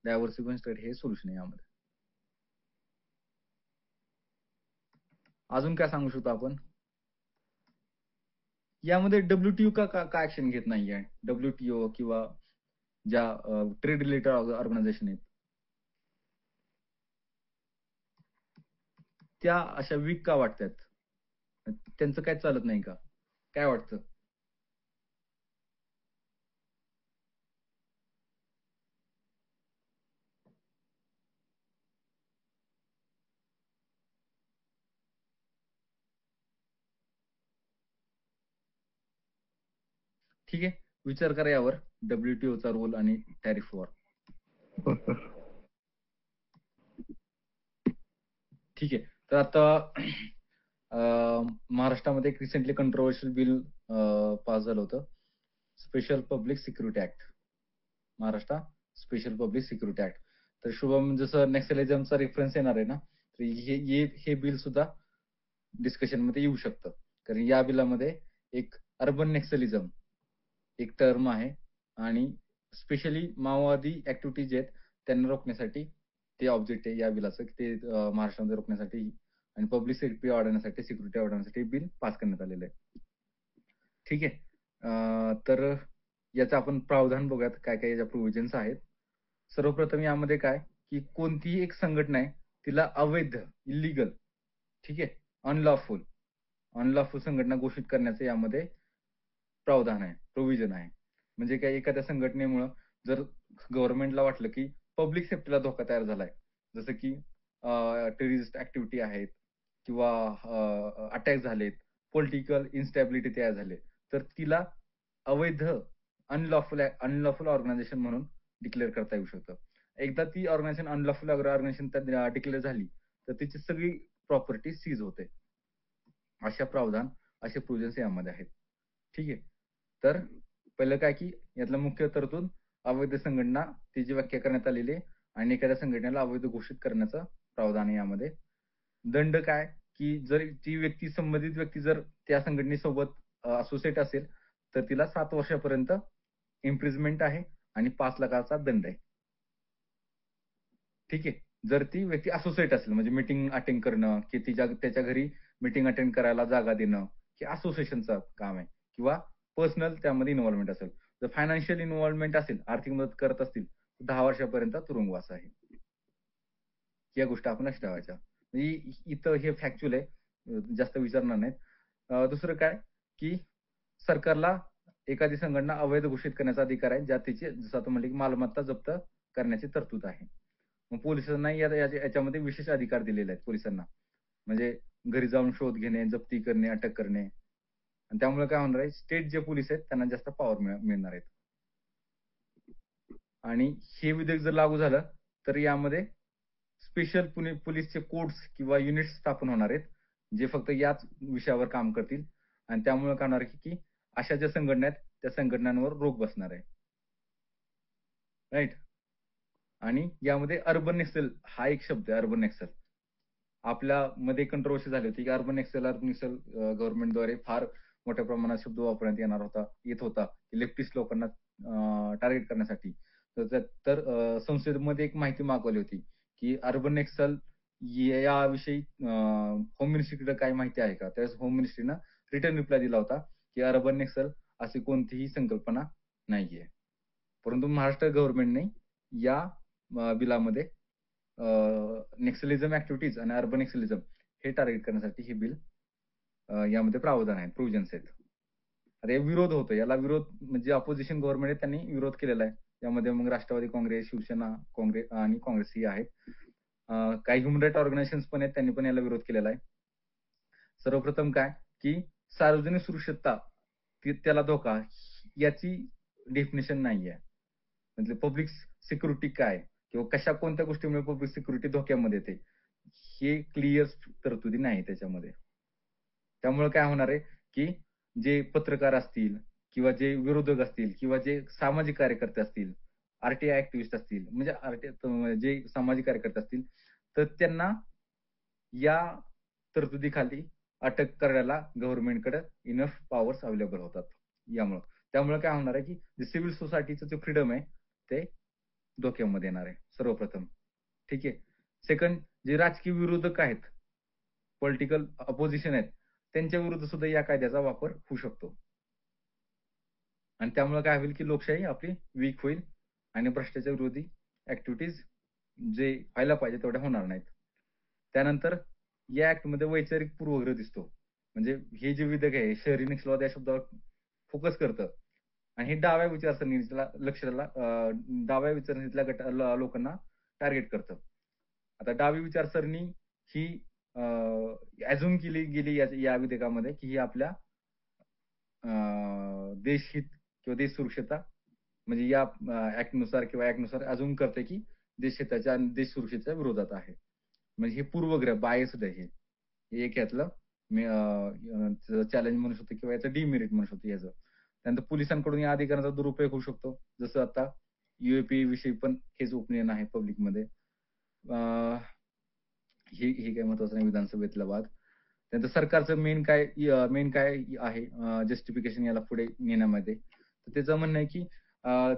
डायव्हर्सिफाय ट्रेड हे सोल्युशन आहे यामध्ये. अजून काय सांगू शकतो आपण यामध्ये? डब्ल्यूटीओ का ऍक्शन घेत नाहीये? डब्ल्यूटीओ किंवा ज्या ट्रेड रिलेटेड ऑर्गनायझेशन आहेत त्या अशा वीक का वाटतात? त्यांचं काय चालत नाही का? काय वाटतं? ठीक आहे, विचार करा यावर. WTOचा रोल आणि टॅरिफ वॉर. हो सर. ठीक आहे, तर आता महाराष्ट्रामध्ये एक रिसेंटली कंट्रोवर्शियल बिल पास झालं होतं, special public security act. Maharashtra special public security act. तर शुभम, जसं नॅक्सलिझमचा रेफरन्स येणार आहे ना, तर हे बिल सुद्धा डिस्कशन मध्ये येऊ शकतं. कारण या बिलामध्ये एक अर्बन नॅक्सलिझम एक टर्म आहे आणि स्पेशली माओवादी ऍक्टिव्हिटीज आहेत त्यांना रोखण्यासाठी ते ऑब्जेक्ट आहे या बिलाचं, की ते महाराष्ट्रामध्ये रोखण्यासाठी आणि पब्लिक सेफ्टी वाढवण्यासाठी, सिक्युरिटी वाढवण्यासाठी बिल पास करण्यात आलेलं आहे. ठीक आहे, तर याचं आपण प्रावधान बघूयात, काय काय याच्या प्रोव्हिजन्स आहेत. सर्वप्रथम यामध्ये काय, की कोणतीही एक संघटना आहे तिला अवैध, इलिगल, ठीक आहे, अनलॉफुल संघटना घोषित करण्याचं यामध्ये प्रावधान आहे, प्रोव्हिजन आहे. म्हणजे काय, एखाद्या संघटनेमुळं जर गव्हर्नमेंटला वाटलं की पब्लिक सेफ्टीला धोका तयार झालाय, जसं की टेररिस्ट ऍक्टिव्हिटी आहेत किंवा अटॅक झालेत, पॉलिटिकल इन्स्टॅबिलिटी तयार झाले, तर तिला अवैध अनलॉफुल ऑर्गनायझेशन म्हणून डिक्लेअर करता येऊ शकतं. एकदा ती ऑर्गनायझेशन अनलॉफुल ऑर्गनायझेशन डिक्लेअर झाली तर तिची सगळी प्रॉपर्टी सीज होते. अशा प्रावधान, असे प्रोव्हिजन्स यामध्ये आहेत. ठीक आहे, तर पहिलं काय, की यातला मुख्य तरतूद अवैध संघटना तिची व्याख्या करण्यात आलेली आहे आणि एखाद्या संघटनेला अवैध घोषित करण्याचं प्रावधान आहे यामध्ये. दंड काय, की जर ती व्यक्ती, संबंधित व्यक्ती जर त्या संघटनेसोबत असोसिएट असेल तर तिला 7 वर्षापर्यंत इम्प्रिझमेंट आहे आणि 5 लाखाचा दंड आहे. ठीक आहे, जर ती व्यक्ती असोसिएट असेल, म्हणजे मीटिंग अटेंड करणं, की त्याच्या घरी मीटिंग अटेंड करायला जागा देणं, हे असोसिएशनचं काम आहे, किंवा पर्सनल त्यामध्ये इन्व्हॉल्वमेंट असेल. जर फायनान्शियल इन्व्हॉल्वमेंट असेल, आर्थिक मदत करत असतील, तर 10 वर्षापर्यंत तुरुंगवास आहे. या गोष्टी आपण लक्षात ठेवायच्या. म्हणजे इथं हे फॅक्च्युअल आहे, जास्त विचारणार नाहीत. दुसरं काय, की सरकारला एखादी संघटना अवैध घोषित करण्याचा अधिकार आहे, ज्यात तिची, जसं आता म्हणले, की मालमत्ता जप्त करण्याची तरतूद आहे. मग पोलिसांना याच्यामध्ये विशेष अधिकार दिलेले आहेत पोलिसांना, म्हणजे घरी जाऊन शोध घेणे, जप्ती करणे, अटक करणे. आणि त्यामुळे काय होणार आहे, स्टेट जे पोलीस आहेत त्यांना जास्त पॉवर मिळणार आहेत. आणि हे विधेयक जर लागू झालं तर यामध्ये स्पेशल पोलीसचे कोड्स किंवा युनिट्स स्थापन होणार आहेत, जे फक्त याच विषयावर काम करतील. आणि त्यामुळे काय होणार, की अशा ज्या संघटना आहेत त्या संघटनांवर रोख बसणार आहे. राईट. आणि यामध्ये अर्बन नक्सल हा एक शब्द आहे, अर्बन नक्सल. आपल्या मध्ये कंट्रोवर्सी झाली होती, की अर्बन नक्सल गव्हर्नमेंटद्वारे फार मोठ्या प्रमाणात शब्द वापरण्यात येत होता लेफ्टिस्ट लोकांना टार्गेट करण्यासाठी. तर संसदेमध्ये एक माहिती मागवली होती, की अर्बन नक्सल याविषयी होम मिनिस्ट्रीकडे काय माहिती आहे का. त्यावेळेस होम मिनिस्ट्रीनं रिटर्न रिप्लाय दिला होता, की अर्बन नक्सल अशी कोणतीही संकल्पना नाहीये. परंतु महाराष्ट्र गव्हर्नमेंटने या बिलामध्ये नॅक्सलिझम ऍक्टिव्हिटीज आणि अर्बन नॅक्सलिझम हे टार्गेट करण्यासाठी हे बिल यामध्ये प्रावधान आहेत, प्रोव्हिजन्स आहेत. आता हे विरोध होतो, याला विरोध म्हणजे अपोजिशन गव्हर्नमेंट आहे त्यांनी विरोध केलेला आहे. यामध्ये मग राष्ट्रवादी काँग्रेस, शिवसेना काँग्रेस आणि काँग्रेस ही आहेत. काही ह्युमन राईट ऑर्गनायझेशन पण आहेत, त्यांनी पण याला विरोध केलेला आहे. सर्वप्रथम काय, की सार्वजनिक सुरक्षितता त्याला धोका, याची डेफिनेशन नाहीये. म्हणजे पब्लिक सिक्युरिटी काय किंवा कशा कोणत्या गोष्टीमुळे पब्लिक सिक्युरिटी धोक्यामध्ये येते, हे क्लिअर तरतुदी नाही त्याच्यामध्ये. त्यामुळे काय होणार आहे, की जे पत्रकार असतील किंवा जे विरोधक असतील किंवा जे सामाजिक कार्यकर्ते असतील, आरटीआय ऍक्टिव्हिस्ट असतील, म्हणजे जे सामाजिक कार्यकर्ते असतील, तर त्यांना या तरतुदीखाली अटक करायला गव्हर्नमेंटकडे इनफ पॉवर्स अवेलेबल होतात यामुळे. त्यामुळे काय होणार आहे, की जे सिव्हिल सोसायटीचं जे फ्रीडम आहे ते धोक्यामध्ये येणार आहे सर्वप्रथम. ठीक आहे. सेकंड, जे राजकीय विरोधक आहेत, पॉलिटिकल अपोजिशन आहेत, त्यांच्या विरुद्ध सुद्धा या कायद्याचा वापर होऊ शकतो. आणि त्यामुळे काय होईल, की लोकशाही आपली वीक होईल आणि भ्रष्टाचार विरोधी ऍक्टिव्हिटीज जे व्हायला पाहिजे तेवढ्या होणार नाहीत. त्यानंतर या ऍक्ट मध्ये वैचारिक पूर्वग्रह दिसतो. म्हणजे हे जे विधेयक आहे शहरी नक्षलवाद या शब्दावर फोकस करतं आणि हे डाव्या विचारसरणीला डाव्या विचारसरणीतल्या लोकांना टार्गेट करतं. आता डावी विचारसरणी ही अझ्युम केली गेली या विधेयकामध्ये की ही आपल्या देशहित किंवा देश सुरक्षता म्हणजे या ऍक्टनुसार किंवा ऍक्टनुसार अझ्युम करते की देशहिताच्या आणि देश सुरक्षेच्या विरोधात आहे. म्हणजे हे पूर्वग्रह बायस्ड आहे. हे एक यातलं चॅलेंज म्हणू शकतो किंवा याचं डिमेरिट म्हणू शकतो याचं. त्यानंतर पोलिसांकडून या अधिकाराचा दुरुपयोग होऊ शकतो. जसं आता युएपी विषयी पण हेच ओपिनियन आहे पब्लिकमध्ये. हे काय महत्वाचं नाही विधानसभेतला वाद. त्यानंतर सरकारचं मेन काय आहे जस्टिफिकेशन याला पुढे नेण्यामध्ये. तर त्याचं म्हणणं आहे की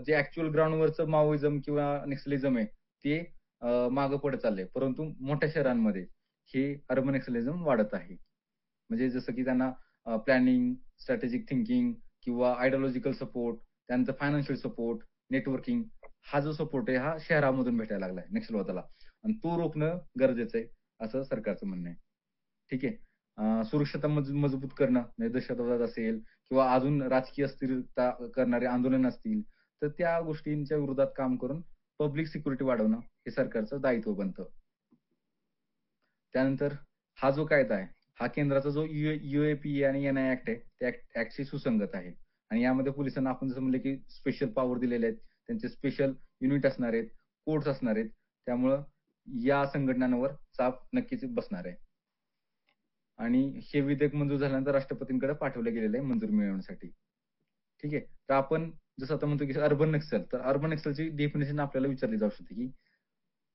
जे ऍक्च्युअल ग्राउंडवरचं माओइझम किंवा नक्सलिझम आहे ते मागं पडत चाललंय. परंतु मोठ्या शहरांमध्ये हे अर्बन नक्सलिझम वाढत आहे. म्हणजे जसं की त्यांना प्लॅनिंग, स्ट्रॅटेजिक थिंकिंग किंवा आयडिओलॉजिकल सपोर्ट, त्यानंतर फायनान्शियल सपोर्ट, नेटवर्किंग हा जो सपोर्ट आहे हा शहरामधून भेटायला लागलाय नक्षलवादाला आणि तो रोखणं गरजेचं आहे असं सरकारचं म्हणणं आहे. ठीक आहे. सुरक्षता मजबूत करणं म्हणजे दहशतवाद असेल किंवा अजून राजकीय अस्थिरता करणारे आंदोलन असतील तर त्या गोष्टींच्या विरोधात काम करून पब्लिक सिक्युरिटी वाढवणं हे सरकारचं दायित्व बनतं. त्यानंतर हा जो कायदा आहे हा केंद्राचा जो युएपी आणि एनआय ऍक्ट आहे त्या ऍक्टशी सुसंगत आहे आणि यामध्ये पोलिसांना आपण जसं म्हणलं की स्पेशल पॉवर दिलेले आहेत, त्यांचे स्पेशल युनिट असणार आहेत, कोर्ट्स असणार आहेत. त्यामुळं या संघटनांवर चाप नक्कीच बसणार आहे. आणि हे विधेयक मंजूर झाल्यानंतर राष्ट्रपतींकडे पाठवलं गेलेलं आहे मंजुरी मिळवण्यासाठी. ठीक आहे. तर आपण जसं आता म्हणतो की अर्बन नक्सल, तर अर्बन नक्सलची डेफिनेशन आपल्याला विचारली जाऊ शकते की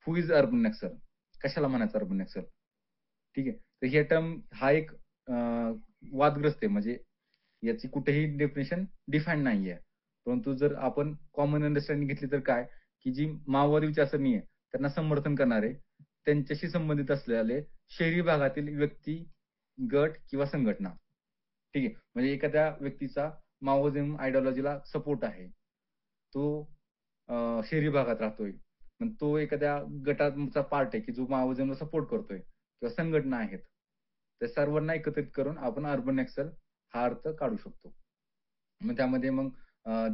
हु इज अर्बन नक्सल? कशाला म्हणायचं अर्बन नक्सल? ठीक आहे. तर हे टर्म हा एक वादग्रस्त आहे. म्हणजे याची कुठेही डेफिनेशन डिफाईन नाहीये. परंतु जर आपण कॉमन अंडरस्टँडिंग घेतली तर काय की जी माओवादी विचारसरणी आहे त्यांना समर्थन करणारे त्यांच्याशी संबंधित असलेले शहरी भागातील व्यक्ती, गट किंवा संघटना. ठीक आहे. म्हणजे एखाद्या व्यक्तीचा माओइझम आयडिओलॉजीला सपोर्ट आहे. तो शहरी भागात राहतोय. मग तो एखाद्या गटाचा पार्ट आहे की जो माओइझमला सपोर्ट करतोय किंवा संघटना आहेत. त्या सर्वांना एकत्रित करून आपण अर्बन नक्सल हा अर्थ काढू शकतो. मग त्यामध्ये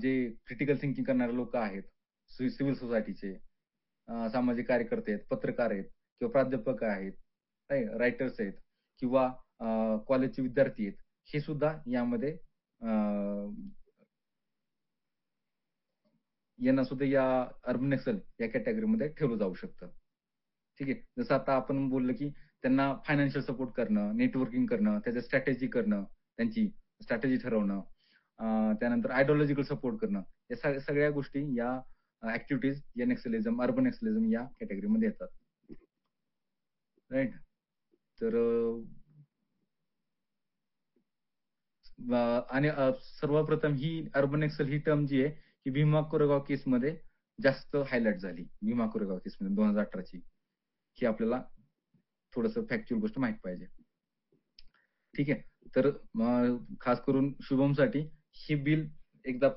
जे क्रिटिकल थिंकिंग करणारे लोक आहेत, सिव्हिल सोसायटीचे, सामाजिक कार्यकर्ते आहेत, पत्रकार आहेत किंवा प्राध्यापक आहेत, रायटर्स आहेत किंवा कॉलेजचे विद्यार्थी आहेत. हे सुद्धा यामध्ये यांना सुद्धा या अर्बन नक्सल या कॅटेगरीमध्ये ठेवलं जाऊ शकतं. ठीक आहे. जसं आता आपण बोललो की त्यांना फायनान्शियल सपोर्ट करणं, नेटवर्किंग करणं, त्याचं स्ट्रॅटेजी करणं, त्यांची स्ट्रॅटेजी ठरवणं, त्यानंतर आयडिओलॉजिकल सपोर्ट करणं. या सगळ्या गोष्टी या ऍक्टिव्हिटीज या नक्सलिझम, अर्बन नक्सलिझम या कॅटेगरीमध्ये येतात. राईट. तर आणि सर्वप्रथम ही अर्बन नक्सल ही टर्म जी आहे ही भीमा कोरेगाव केसमध्ये जास्त हायलाइट झाली. भीमा कोरेगाव केसमध्ये 2018 ची. ही आपल्याला थोडंसं फॅक्च्युअल गोष्ट माहित पाहिजे. ठीक आहे. तर खास करून शुभमसाठी हे बिल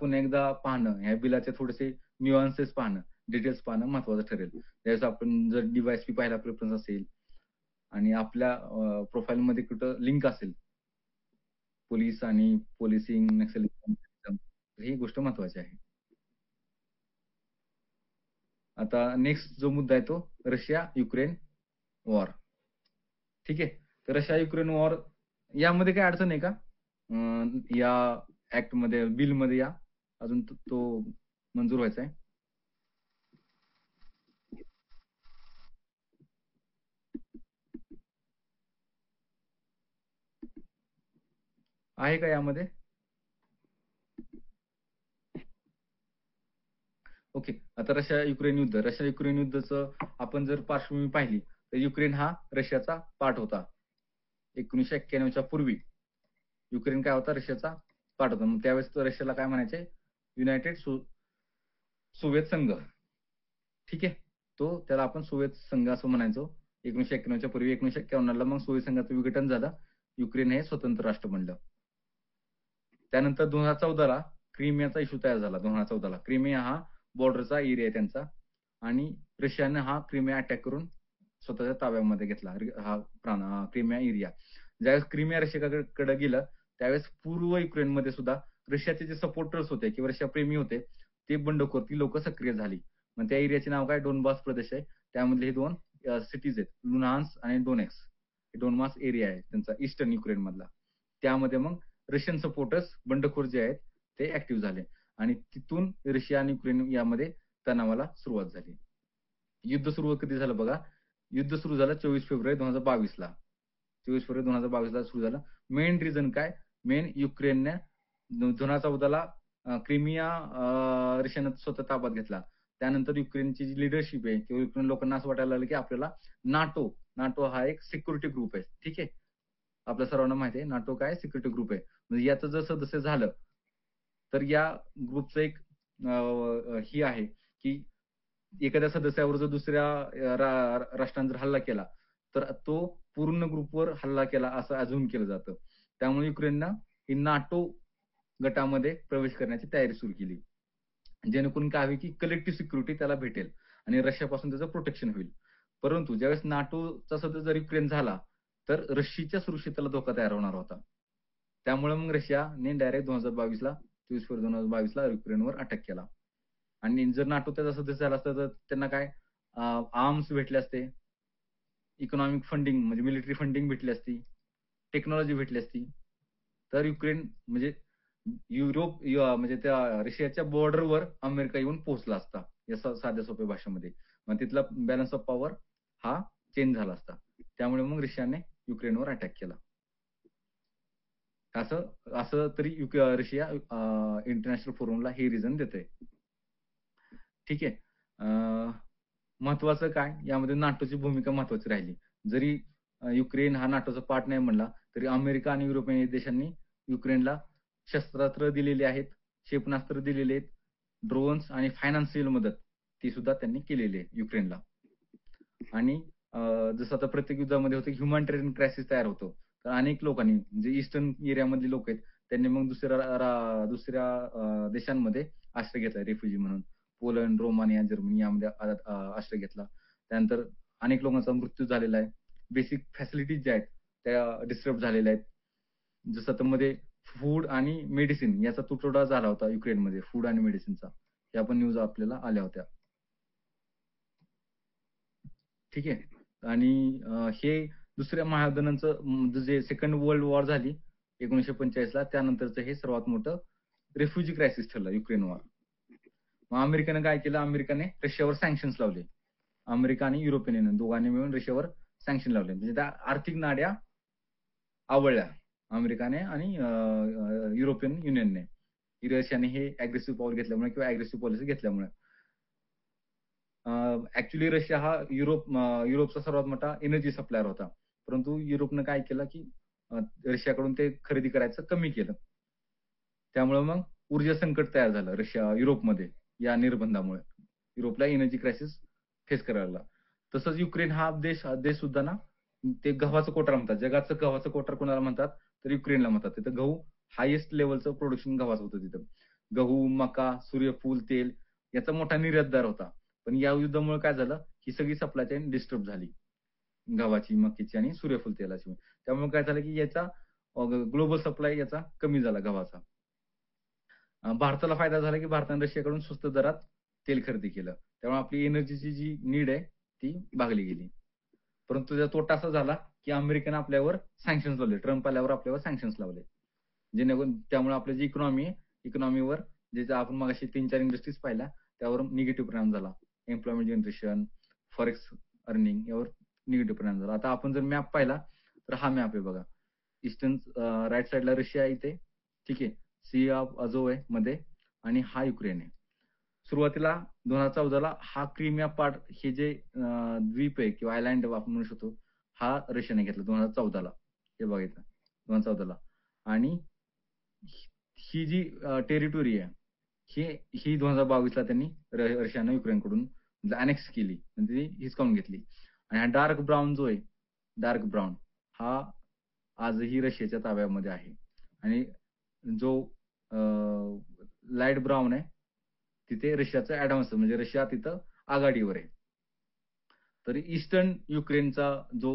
पुन्हा एकदा पाहणं, ह्या बिलाचे थोडेसे न्यूअन्सेस पाहणं, डिटेल्स पाहणं महत्वाचं ठरेल. त्यावेळेस आपण जर डिव्हाइस पाहायला प्रेफरन्स असेल आणि आपल्या प्रोफाईलमध्ये कुठं लिंक असेल पोलीस आणि पोलिसिंग नक्सलिझम ही गोष्ट महत्वाची आहे. आता नेक्स्ट जो मुद्दा आहे तो रशिया युक्रेन वॉर. ठीक आहे. तर रशिया युक्रेन वॉर यामध्ये काय अडचण आहे का? या ऍक्ट मध्ये, बिल मध्ये या अजून तो मंजूर व्हायचा आहे. आहे का यामध्ये? ओके. आता रशिया युक्रेन युद्धाचं आपण जर पार्श्वभूमी पाहिली तर युक्रेन हा रशियाचा पार्ट होता. 1991च्या पूर्वी युक्रेन काय होता? रशियाचा पार्ट होता. मग त्यावेळेस रशियाला काय म्हणायचे? युनायटेड सोव्हिएत संघ. ठीक आहे. त्याला आपण सोव्हिएत संघ असं म्हणायचो 1991च्या पूर्वी. 1951ला मग सोव्हिएत संघाचं विघटन झालं. युक्रेन हे स्वतंत्र राष्ट्र बनलं. त्यानंतर 2014ला क्रिमियाचा इश्यू तयार झाला. 2014ला क्रिमिया हा बॉर्डरचा एरिया आहे त्यांचा आणि रशियाने हा क्रिमिया अटॅक करून स्वतःच्या ताब्यामध्ये घेतला हा क्रिमिया एरिया. ज्यावेळेस क्रिमिया रशियाकडे गेलं त्यावेळेस पूर्व युक्रेनमध्ये सुद्धा रशियाचे जे सपोर्टर्स होते किंवा रशिया प्रेमी होते ते बंडखोर ती लोक सक्रिय झाली. मग त्या एरियाचे नाव काय डोनबास प्रदेश आहे. त्यामधले हे 2 सिटीज आहेत लुहान्स्क आणि डोनेट्स्क. डोनबास एरिया आहे त्यांचा ईस्टर्न युक्रेन मधला. त्यामध्ये मग रशियन सपोर्टर्स बंडखोर जे आहेत ते ऍक्टिव्ह झाले आणि तिथून रशिया आणि युक्रेन यामध्ये तणावाला सुरुवात झाली. युद्ध सुरू कधी झालं बघा. युद्ध सुरू झालं 24 फेब्रुवारी 2022 ला. 24 फेब्रुवारी 2022 ला सुरू झालं. मेन रिझन काय? मेन युक्रेनने 2014 ला क्रिमिया रशियानं स्वतः ताब्यात घेतला. त्यानंतर युक्रेनची जी लिडरशिप आहे किंवा युक्रेन लोकांना असं वाटायला लागलं की आपल्याला नाटो हा एक सिक्युरिटी ग्रुप आहे. ठीक आहे. आपल्या सर्वांना माहिती आहे नाटो काय सिक्युरिटी ग्रुप आहे. म्हणजे याचं जर सदस्य झालं तर या ग्रुपचं एक ही आहे की एखाद्या सदस्यावर जर दुसऱ्या राष्ट्राने जर हल्ला केला तर तो पूर्ण ग्रुपवर हल्ला केला असं अझ्युम केलं जातं. त्यामुळे युक्रेननं ही नाटो गटामध्ये प्रवेश करण्याची तयारी सुरू केली. जेणेकरून काय होईल की कलेक्टिव्ह सिक्युरिटी त्याला भेटेल आणि रशियापासून त्याचं प्रोटेक्शन होईल. परंतु ज्यावेळेस नाटोचा सदस्य जर युक्रेन झाला तर रशियाच्या सुरक्षिततेला धोका तयार होणार होता. त्यामुळे मग रशियाने डायरेक्ट 2022 ला 24 फेब्रुवारी 2022 ला युक्रेनवर अटॅक केला. आणि जर नाटो त्याचा सदस्य झाला असता तर त्यांना काय आर्म्स भेटले असते, इकॉनॉमिक फंडिंग म्हणजे मिलिटरी फंडिंग भेटली असती, टेक्नॉलॉजी भेटली असती. तर युक्रेन म्हणजे म्हणजे त्या रशियाच्या बॉर्डरवर अमेरिका येऊन पोहोचला असता या साध्या सोप्या भाषेमध्ये. मग तिथला बॅलन्स ऑफ पॉवर हा चेंज झाला असता. त्यामुळे मग रशियाने युक्रेनवर अटॅक केला. असं तरी रशिया इंटरनॅशनल फोरमला हे रिझन देते. ठीक आहे. महत्वाचं काय यामध्ये नाटोची भूमिका महत्वाची राहिली. जरी युक्रेन हा नाटोचा पार्ट नाही म्हणला तरी अमेरिका आणि युरोपियन देशांनी युक्रेनला शस्त्रास्त्र दिलेली आहेत, क्षेपणास्त्र दिलेले आहेत, ड्रोन्स आणि फायनान्शियल मदत ती सुद्धा त्यांनी केलेली आहे युक्रेनला. आणि जसं आता प्रत्येक युद्धामध्ये होतं ह्युमॅनिटेरियन क्रायसिस तयार होतो. तर अनेक लोकांनी म्हणजे ईस्टर्न एरियामधली लोक आहेत त्यांनी मग दुसऱ्या देशांमध्ये आश्रय घेतला रेफ्युजी म्हणून. पोलंड, रोमानिया, जर्मनी यामध्ये आश्रय घेतला. त्यानंतर अनेक लोकांचा मृत्यू झालेला आहे. बेसिक फॅसिलिटीज ज्या आहेत त्या डिस्टर्ब झालेल्या आहेत. जसं आता मध्ये फूड आणि मेडिसिन याचा तुटवडा झाला होता युक्रेनमध्ये फूड आणि मेडिसिनचा. या पण न्यूज आपल्याला आल्या होत्या. ठीक आहे. आणि हे दुसऱ्या महायुद्धानंतर जे सेकंड वर्ल्ड वॉर झाली 1945 ला त्यानंतरचं हे सर्वात मोठं रेफ्युजी क्रायसिस ठरलं युक्रेनवर. मग अमेरिकेनं काय केलं? अमेरिकेने रशियावर सँक्शन्स लावले. अमेरिका आणि युरोपियन युनियन दोघांनी मिळून रशियावर सँक्शन लावले. म्हणजे त्या आर्थिक नाड्या आवळल्या अमेरिकाने आणि युरोपियन युनियनने. रशियाने हे अग्रेसिव्ह पाऊल घेतल्यामुळे किंवा अग्रेसिव्ह पॉलिसी घेतल्यामुळे. ऍक्च्युली रशिया हा युरोपचा सर्वात मोठा एनर्जी सप्लायर होता. परंतु युरोपनं काय केलं की रशियाकडून ते खरेदी करायचं कमी केलं. त्यामुळे मग ऊर्जा संकट तयार झालं युरोपमध्ये या निर्बंधामुळे. युरोपला एनर्जी क्रायसिस फेस करायला लागला. तसंच युक्रेन हा देश सुद्धा ना ते गव्हाचं कोठार म्हणतात. जगाचं गव्हाचं कोठार कोणाला म्हणतात? तर युक्रेनला म्हणतात. तिथं गहू हायेस्ट लेवलचं प्रोडक्शन गव्हाचं होतं तिथं. गहू, मका, सूर्यफूल, तेल याचा मोठा निर्यातदार होता. पण या युद्धामुळे काय झालं? ही सगळी सप्लाय चेन डिस्टर्ब झाली. गव्हाची, मकीची आणि सूर्यफूल तेलाची. त्यामुळे काय झालं की याचा ग्लोबल सप्लाय याचा कमी झाला गव्हाचा. भारताला फायदा झाला की भारताने रशियाकडून स्वस्त दरात तेल खरेदी केलं. त्यामुळे आपली एनर्जीची जी नीड आहे ती भागली गेली. परंतु त्याचा तोटा असा झाला की अमेरिकेने आपल्यावर सँक्शन्स लावले. ट्रम्प आल्यावर आपल्यावर सँक्शन्स लावले. जेणेकरून त्यामुळे आपली जी इकॉनॉमी आहे इकॉनॉमीवर जे आपण मगाशी 3-4 इंडस्ट्रीज पाहिल्या त्यावर निगेटिव्ह परिणाम झाला. एम्प्लॉयमेंट जनरेशन, फॉरेक्स अर्निंग यावर निगेटिव्ह परिणाम झाला. आता आपण जर मॅप पाहिला तर हा मॅप आहे बघा. ईस्टर्न राईट साईडला रशिया इथे. ठीक आहे. सी ऑफ अझोव आहे मध्ये आणि हा युक्रेन आहे. सुरुवातीला 2014 ला हा क्रिमिया पार्ट हे जे द्वीप आहे किंवा आयलँड आपण म्हणू शकतो हा रशियाने घेतला 2014 ला. हे बघायचं 2014 ला. आणि ही जी टेरिटोरी आहे ही 2022 ला त्यांनी रशियानं युक्रेनकडून अनेक्स केली म्हणजे ती हिसकावून घेतली. आणि हा डार्क ब्राऊन जो आहे डार्क ब्राऊन हा आजही रशियाच्या ताब्यामध्ये आहे. आणि जो लाईट ब्राऊन आहे तिथे रशियाचं ऍडव्हान्स म्हणजे रशिया तिथं आघाडीवर आहे. तर ईस्टर्न युक्रेनचा जो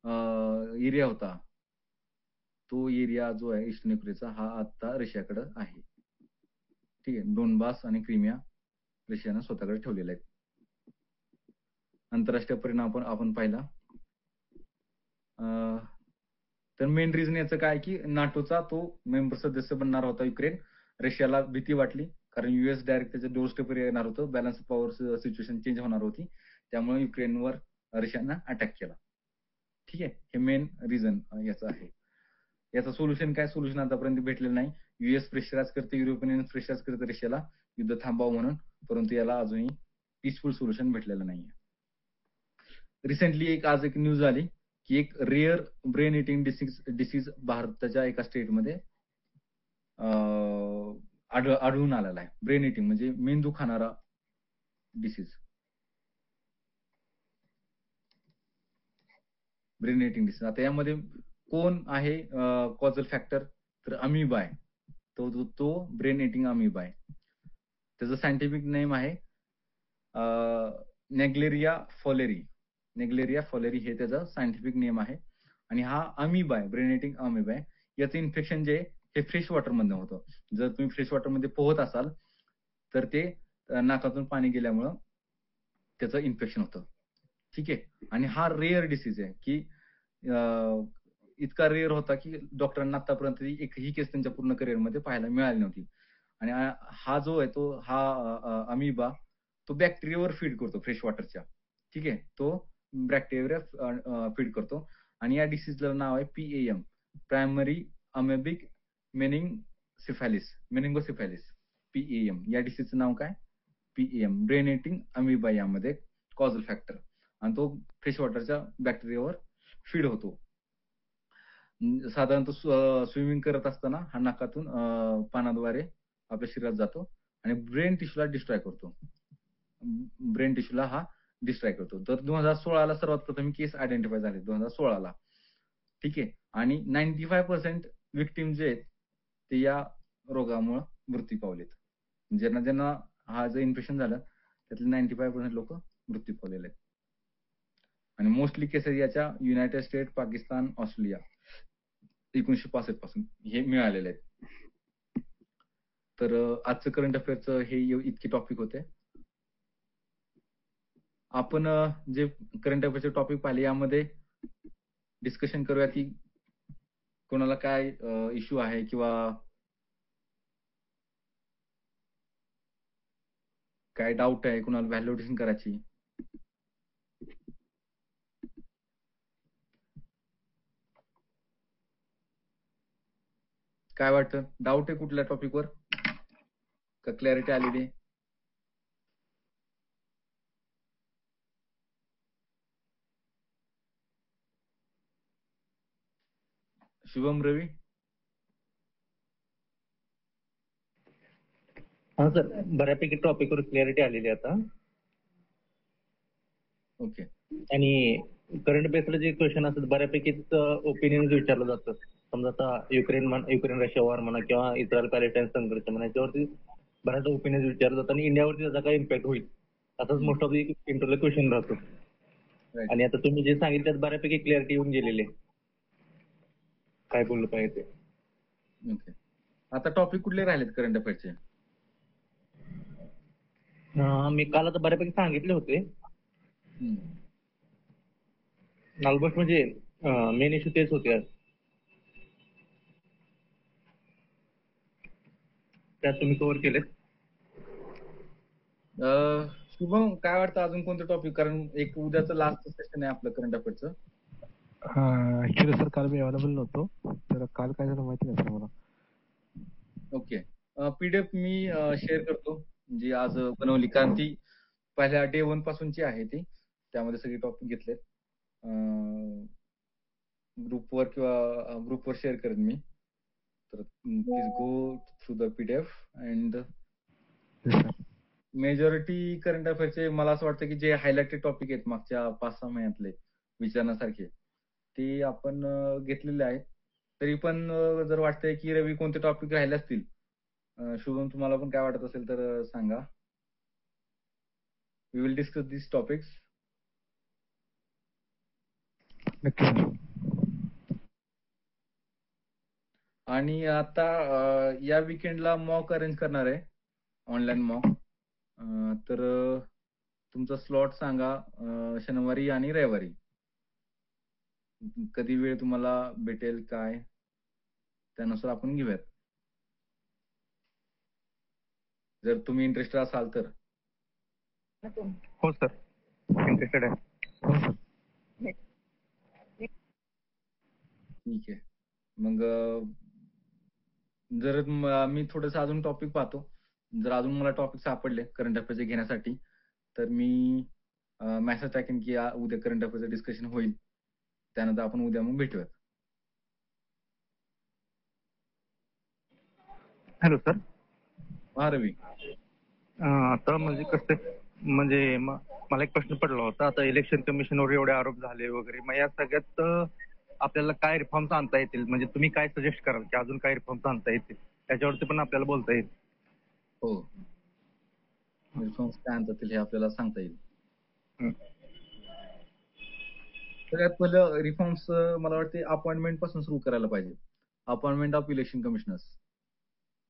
एरिया होता, तो एरिया जो आहे ईस्टर्न युक्रेनचा हा आता रशियाकडे आहे. ठीक आहे. डोनबास आणि क्रिमिया रशियानं स्वतःकडे ठेवलेले आहेत. आंतरराष्ट्रीय परिणाम आपण पाहिला. तर मेन रिझन याचं काय की नाटोचा तो मेंबर सदस्य बनणार होता युक्रेन. रशियाला भीती वाटली कारण युएस डायरेक्ट त्याच्या डोर स्टेपवर येणार होतं. बॅलन्स पॉवर सिच्युएशन चेंज होणार होती. त्यामुळे युक्रेनवर रशियानं अटॅक केला. ठीक आहे. हे मेन रिझन याचं आहे. याचं सोल्युशन काय? सोल्युशन आतापर्यंत भेटलेलं नाही. युएस प्रेशराईज करते, युरोपियन युनियन प्रेशराईज करते रशियाला युद्ध थांबावं म्हणून, परंतु याला अजूनही पीसफुल सोल्युशन भेटलेलं नाहीये. रिसेंटली आज एक न्यूज आली की एक रेअर ब्रेन इटिंग डिसीज भारताच्या एका स्टेटमध्ये आढळून आलेला आहे. ब्रेन इटिंग म्हणजे मेंदू खाणारा डिसीज. Brain eating disease. आता यामध्ये कोण आहे कॉजल फॅक्टर? तर अमिबा आहे. तो ब्रेन इटिंग अमिबा आहे. त्याचं सायंटिफिक नेम आहे नेग्लेरिया फॉलेरी. नेग्लेरिया फॉलेरी हे त्याचं सायंटिफिक नेम आहे. आणि हा अमिबा आहे, ब्रेन इटिंग अमिबा आहे. याचं इन्फेक्शन जे आहे हे फ्रेश वॉटर मधनं होतं. जर तुम्ही फ्रेश वॉटर मध्ये पोहत असाल तर ते नाकातून पाणी गेल्यामुळं त्याचं इन्फेक्शन होतं. ठीक आहे. आणि हा रेअर डिसीज आहे की इतका रेअर होता की डॉक्टरांना आतापर्यंत एकही केस त्यांच्या पूर्ण करिअरमध्ये पाहायला मिळाली नव्हती. आणि हा जो आहे तो हा अमिबा तो बॅक्टेरियावर फीड करतो फ्रेश वॉटरच्या. ठीक आहे. तो बॅक्टेरिया फीड करतो आणि या डिसीजला नाव आहे PAM, प्रायमरी अमेबिक मेनिंगोसिफॅलिस. PAM या डिसीजचं नाव काय? PAM, ब्रेन इटिंग अमिबा यामध्ये कॉजल फॅक्टर. आणि तो फ्रेश वॉटरच्या बॅक्टेरियावर फीड होतो. साधारणतः स्विमिंग करत असताना हा नाकातून पानाद्वारे आपल्या शरीरात जातो आणि ब्रेन टिश्यूला डिस्ट्रॉय करतो. तर 2016ला सर्वात प्रथम केस आयडेंटिफाय झाले 2016ला. ठीक आहे. आणि 95% विक्टिम जे आहेत ते या रोगामुळे मृत्यू पावलेत. ज्यांना हा जर इन्फेक्शन झालं त्यातले 95% लोक मृत्यू पावलेले आहेत. आणि मोस्टली केसेस याच्या युनायटेड स्टेट, पाकिस्तान, ऑस्ट्रेलिया 1965 पासून हे मिळालेले आहेत. तर आजचं करंट अफेअरचं हे इतके टॉपिक होते. आपण जे करंट अफेअरचे टॉपिक पाहिले यामध्ये डिस्कशन करूया की कोणाला काय इश्यू आहे किंवा काय डाऊट आहे, कोणाला व्हॅलिडेशन करायची. काय वाटतं? डाऊट आहे कुठल्या टॉपिकवर का क्लॅरिटी आलेली आहे? शुभम, रवी? हा सर, बऱ्यापैकी टॉपिकवर क्लॅरिटी आलेली आता. ओके. आणि करंट बेस्ड जे क्वेश्चन असतात बऱ्यापैकी ओपिनियन विचारलं जातं. समजा आता युक्रेन रशिया वॉर म्हणा किंवा इस्रायल पॅलेस्टाईन संघर्ष म्हणा, याच्यावरती बऱ्याच ओपिनियन विचारलं जातं आणि इंडियावरती त्याचा काय इम्पॅक्ट होईल असाच most of the interview question राहतो. आणि आता तुम्ही जे सांगितलं त्यात बऱ्यापैकी क्लॅरिटी येऊन गेलेली आहे काय बोललं पाहिजे ते. ओके. आता टॉपिक कुठले राहिलेत करंट अफेअरचे? मी काल आता बऱ्यापैकी सांगितले होते. ऑलमोस्ट म्हणजे मेन इश्यू तेच होते आज. त्यात तुम्ही कव्हर केले. शुभम, काय वाटतं अजून कोणतं टॉपिक? कारण एक उद्याचं लास्ट सेशन आहे आपलं करंट अफेअरचं. ऍक्च्युली सर काल मी अवेलेबल नव्हतो, तर काल काय झालं माहिती नाही सर मला. ओके. PDF मी शेअर करतो जी आज बनवली, कारण ती पहिल्या डे 1 पासूनची आहे ती. त्यामध्ये सगळे टॉपिक घेतलेत. ग्रुपवर शेअर करेन मी. तर please go through the PDF and majority current अफेअरचे मला असं वाटतं की जे हायलाइटेड टॉपिक आहेत मागच्या 5-6 महिन्यातले विचारण्यासारखे ते आपण घेतलेले आहेत. तरी पण जर वाटतंय की रवी कोणते टॉपिक राहिले असतील, शुभम तुम्हाला पण काय वाटत असेल तर सांगा. We will discuss this topics. नक्की सर. आणि आता या विकेंडला मॉक अरेंज करणार आहे, ऑनलाईन मॉक. तर तुमचा स्लॉट सांगा, शनिवारी आणि रविवारी कधी वेळ तुम्हाला भेटेल काय, त्यानुसार आपण घेऊयात, जर तुम्ही इंटरेस्टेड असाल तर. हो सर, इंटरेस्टेड आहे. हो सर. ठीक आहे. मग जर मी थोडंसं अजून टॉपिक पाहतो, जर अजून मला टॉपिक सापडले करंट अफेअर्सचे घेण्यासाठी, तर मी मेसेज टाकेन की उद्या करंट अफेअर्सचं डिस्कशन होईल, त्यानंतर आपण उद्या मग भेटूयात. Hello sir. हा रवी. आता म्हणजे कसं म्हणजे मला एक प्रश्न पडला होता. आता इलेक्शन कमिशनवर एवढे आरोप झाले वगैरे, मग या सगळ्यात आपल्याला काय रिफॉर्म्स आणता येतील, म्हणजे तुम्ही काय सजेस्ट कराल की अजून काय रिफॉर्म्स आणता येतील, त्याच्यावरती पण आपल्याला बोलता येईल. हो, रिफॉर्म्स काय आणतात हे आपल्याला सांगता येईल. सगळ्यात पहिलं रिफॉर्म्स मला वाटते अपॉइंटमेंट पासून सुरू करायला पाहिजे. Appointment of election commissioners.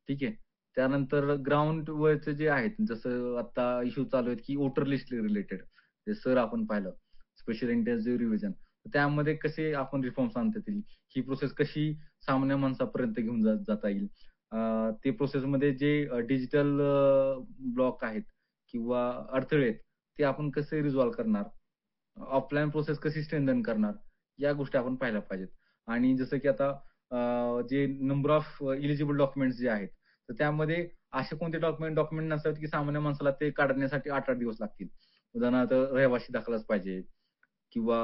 ठीक आहे. त्यानंतर ग्राउंड वरचे जे आहेत, जसं आता इश्यू चालू आहेत की वोटर लिस्ट रिलेटेड, जे सर आपण पाहिलं स्पेशल इंटेन्सिव्ह रिव्हिजन, त्यामध्ये कसे आपण रिफॉर्म्स आणता येतील, ही प्रोसेस कशी सामान्य माणसापर्यंत घेऊन जाता येईल. ते प्रोसेसमध्ये जे डिजिटल ब्लॉक आहेत किंवा अडथळे आहेत, ते आपण कसे रिझॉल्व्ह करणार, ऑफलाईन प्रोसेस कशी स्ट्रेंथन करणार, या गोष्टी आपण पाहायला पाहिजेत. आणि जसं की आता जे नंबर ऑफ इलिजिबल डॉक्युमेंट्स जे आहेत, तर त्यामध्ये असे कोणते डॉक्युमेंट नसावेत की सामान्य माणसाला ते काढण्यासाठी 8-8 दिवस लागतील. उदाहरणार्थ रहिवासी दाखलाच पाहिजे किंवा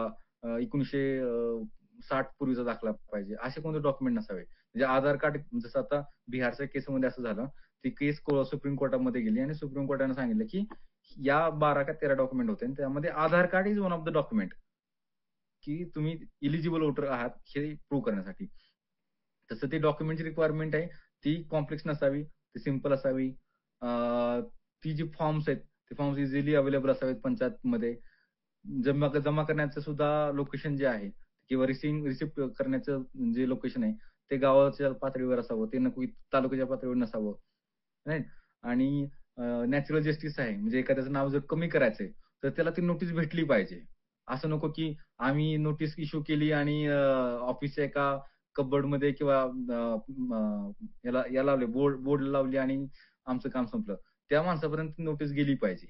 1960 पूर्वीचा दाखला पाहिजे, असे कोणते डॉक्युमेंट नसावे. म्हणजे आधार कार्ड, जसं आता बिहारच्या केसमध्ये असं झालं, ती केस सुप्रीम कोर्टामध्ये गेली आणि सुप्रीम कोर्टाने सांगितलं की या 12 का 13 डॉक्युमेंट होते आणि त्यामध्ये Aadhaar card is one of the document, की तुम्ही इलिजिबल वोटर आहात हे प्रूव्ह करण्यासाठी. तसं ते डॉक्युमेंटची रिक्वायरमेंट आहे, ती कॉम्प्लेक्स नसावी, ती सिंपल असावी. ती जी फॉर्म्स आहेत, ते फॉर्म्स इझिली अवेलेबल असावेत पंचायतमध्ये. जमा करण्याचं सुद्धा लोकेशन जे आहे किंवा रिसिप्ट करण्याचं जे लोकेशन आहे, ते गावाच्या पातळीवर असावं, ते नको तालुक्याच्या पातळीवर नसावं. राईट. आणि नॅचरल जस्टिस आहे, म्हणजे एखाद्याचं नाव जर कमी करायचंय, तर त्याला ती नोटीस भेटली पाहिजे. असं नको की आम्ही नोटीस इश्यू केली आणि ऑफिसच्या एका कबर्डमध्ये किंवा याला लावले, बोर्ड लावली आणि आमचं काम संपलं. त्या माणसापर्यंत नोटीस गेली पाहिजे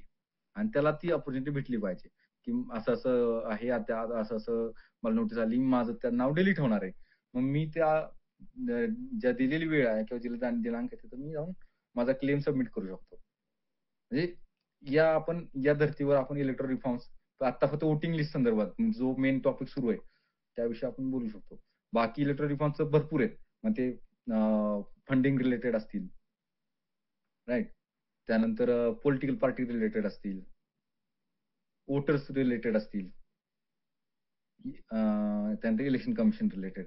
आणि त्याला ती अपॉर्च्युनिटी भेटली पाहिजे, की असं-असं आहे, आता असं-असं मला नोटीस आली, माझं त्या नाव डिलीट होणार आहे. मग मी त्या ज्या दिलेली वेळ आहे किंवा दिनांक आहे, तिथं मी जाऊन माझा क्लेम सबमिट करू शकतो. म्हणजे या धर्तीवर आपण इलेक्ट्रॉनिक रिफॉर्म्स, आता फक्त वोटिंग लिस्ट संदर्भात जो मेन टॉपिक सुरू आहे, त्याविषयी आपण बोलू शकतो. बाकी इलेक्ट्रॉनिक रिफॉर्म्सचं भरपूर आहेत. मग ते फंडिंग रिलेटेड असतील, राइट. त्यानंतर पॉलिटिकल पार्टी रिलेटेड असतील, वोटर्स रिलेटेड असतील, त्यानंतर इलेक्शन कमिशन रिलेटेड.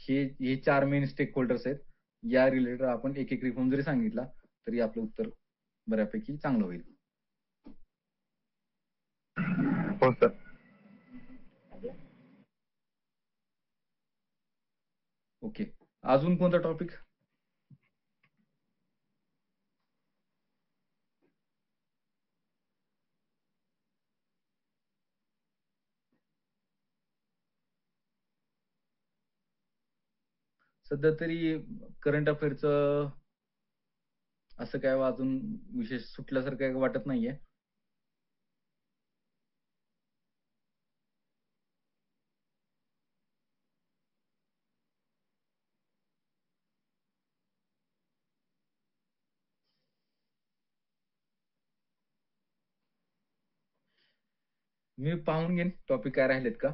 हे 4 मेन स्टेक होल्डर्स आहेत. या रिलेटेड आपण एक रिफॉर्म जरी सांगितला, तरी आपलं उत्तर बऱ्यापैकी चांगलं होईल. हो सर. ओके. अजून कोणता टॉपिक? सध्या तरी करंट अफेअरचं असं काय अजून विशेष सुटल्यासारखं काही वाटत नाहीये. मी पाहून घेईन टॉपिक काय राहिलेत का.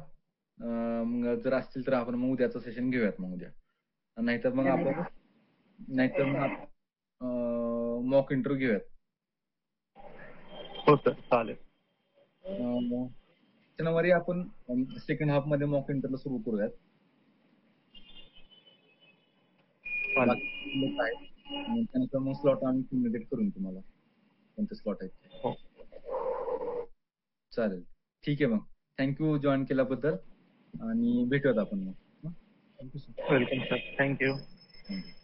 मग जर असतील तर आपण मग उद्याचं सेशन घेऊयात मग उद्या. नाहीतर मग मॉक इंटरव्ह्यू घेऊयात. हो सर, चालेल. शनिवारी आपण सेकंड हाफ मध्ये मॉक इंटरव्ह्यू सुरू करूयात. चालेल. लोक आहेत. त्यानंतर मग स्लॉट आम्ही कम्युनिकेट करून तुम्हाला कोणते स्लॉट आहेत. हो. चालेल. ठीक आहे मग. थँक्यू जॉईन केल्याबद्दल. आणि भेटूयात आपण मग. Thank you sir. Welcome sir. Thank you. Thank you.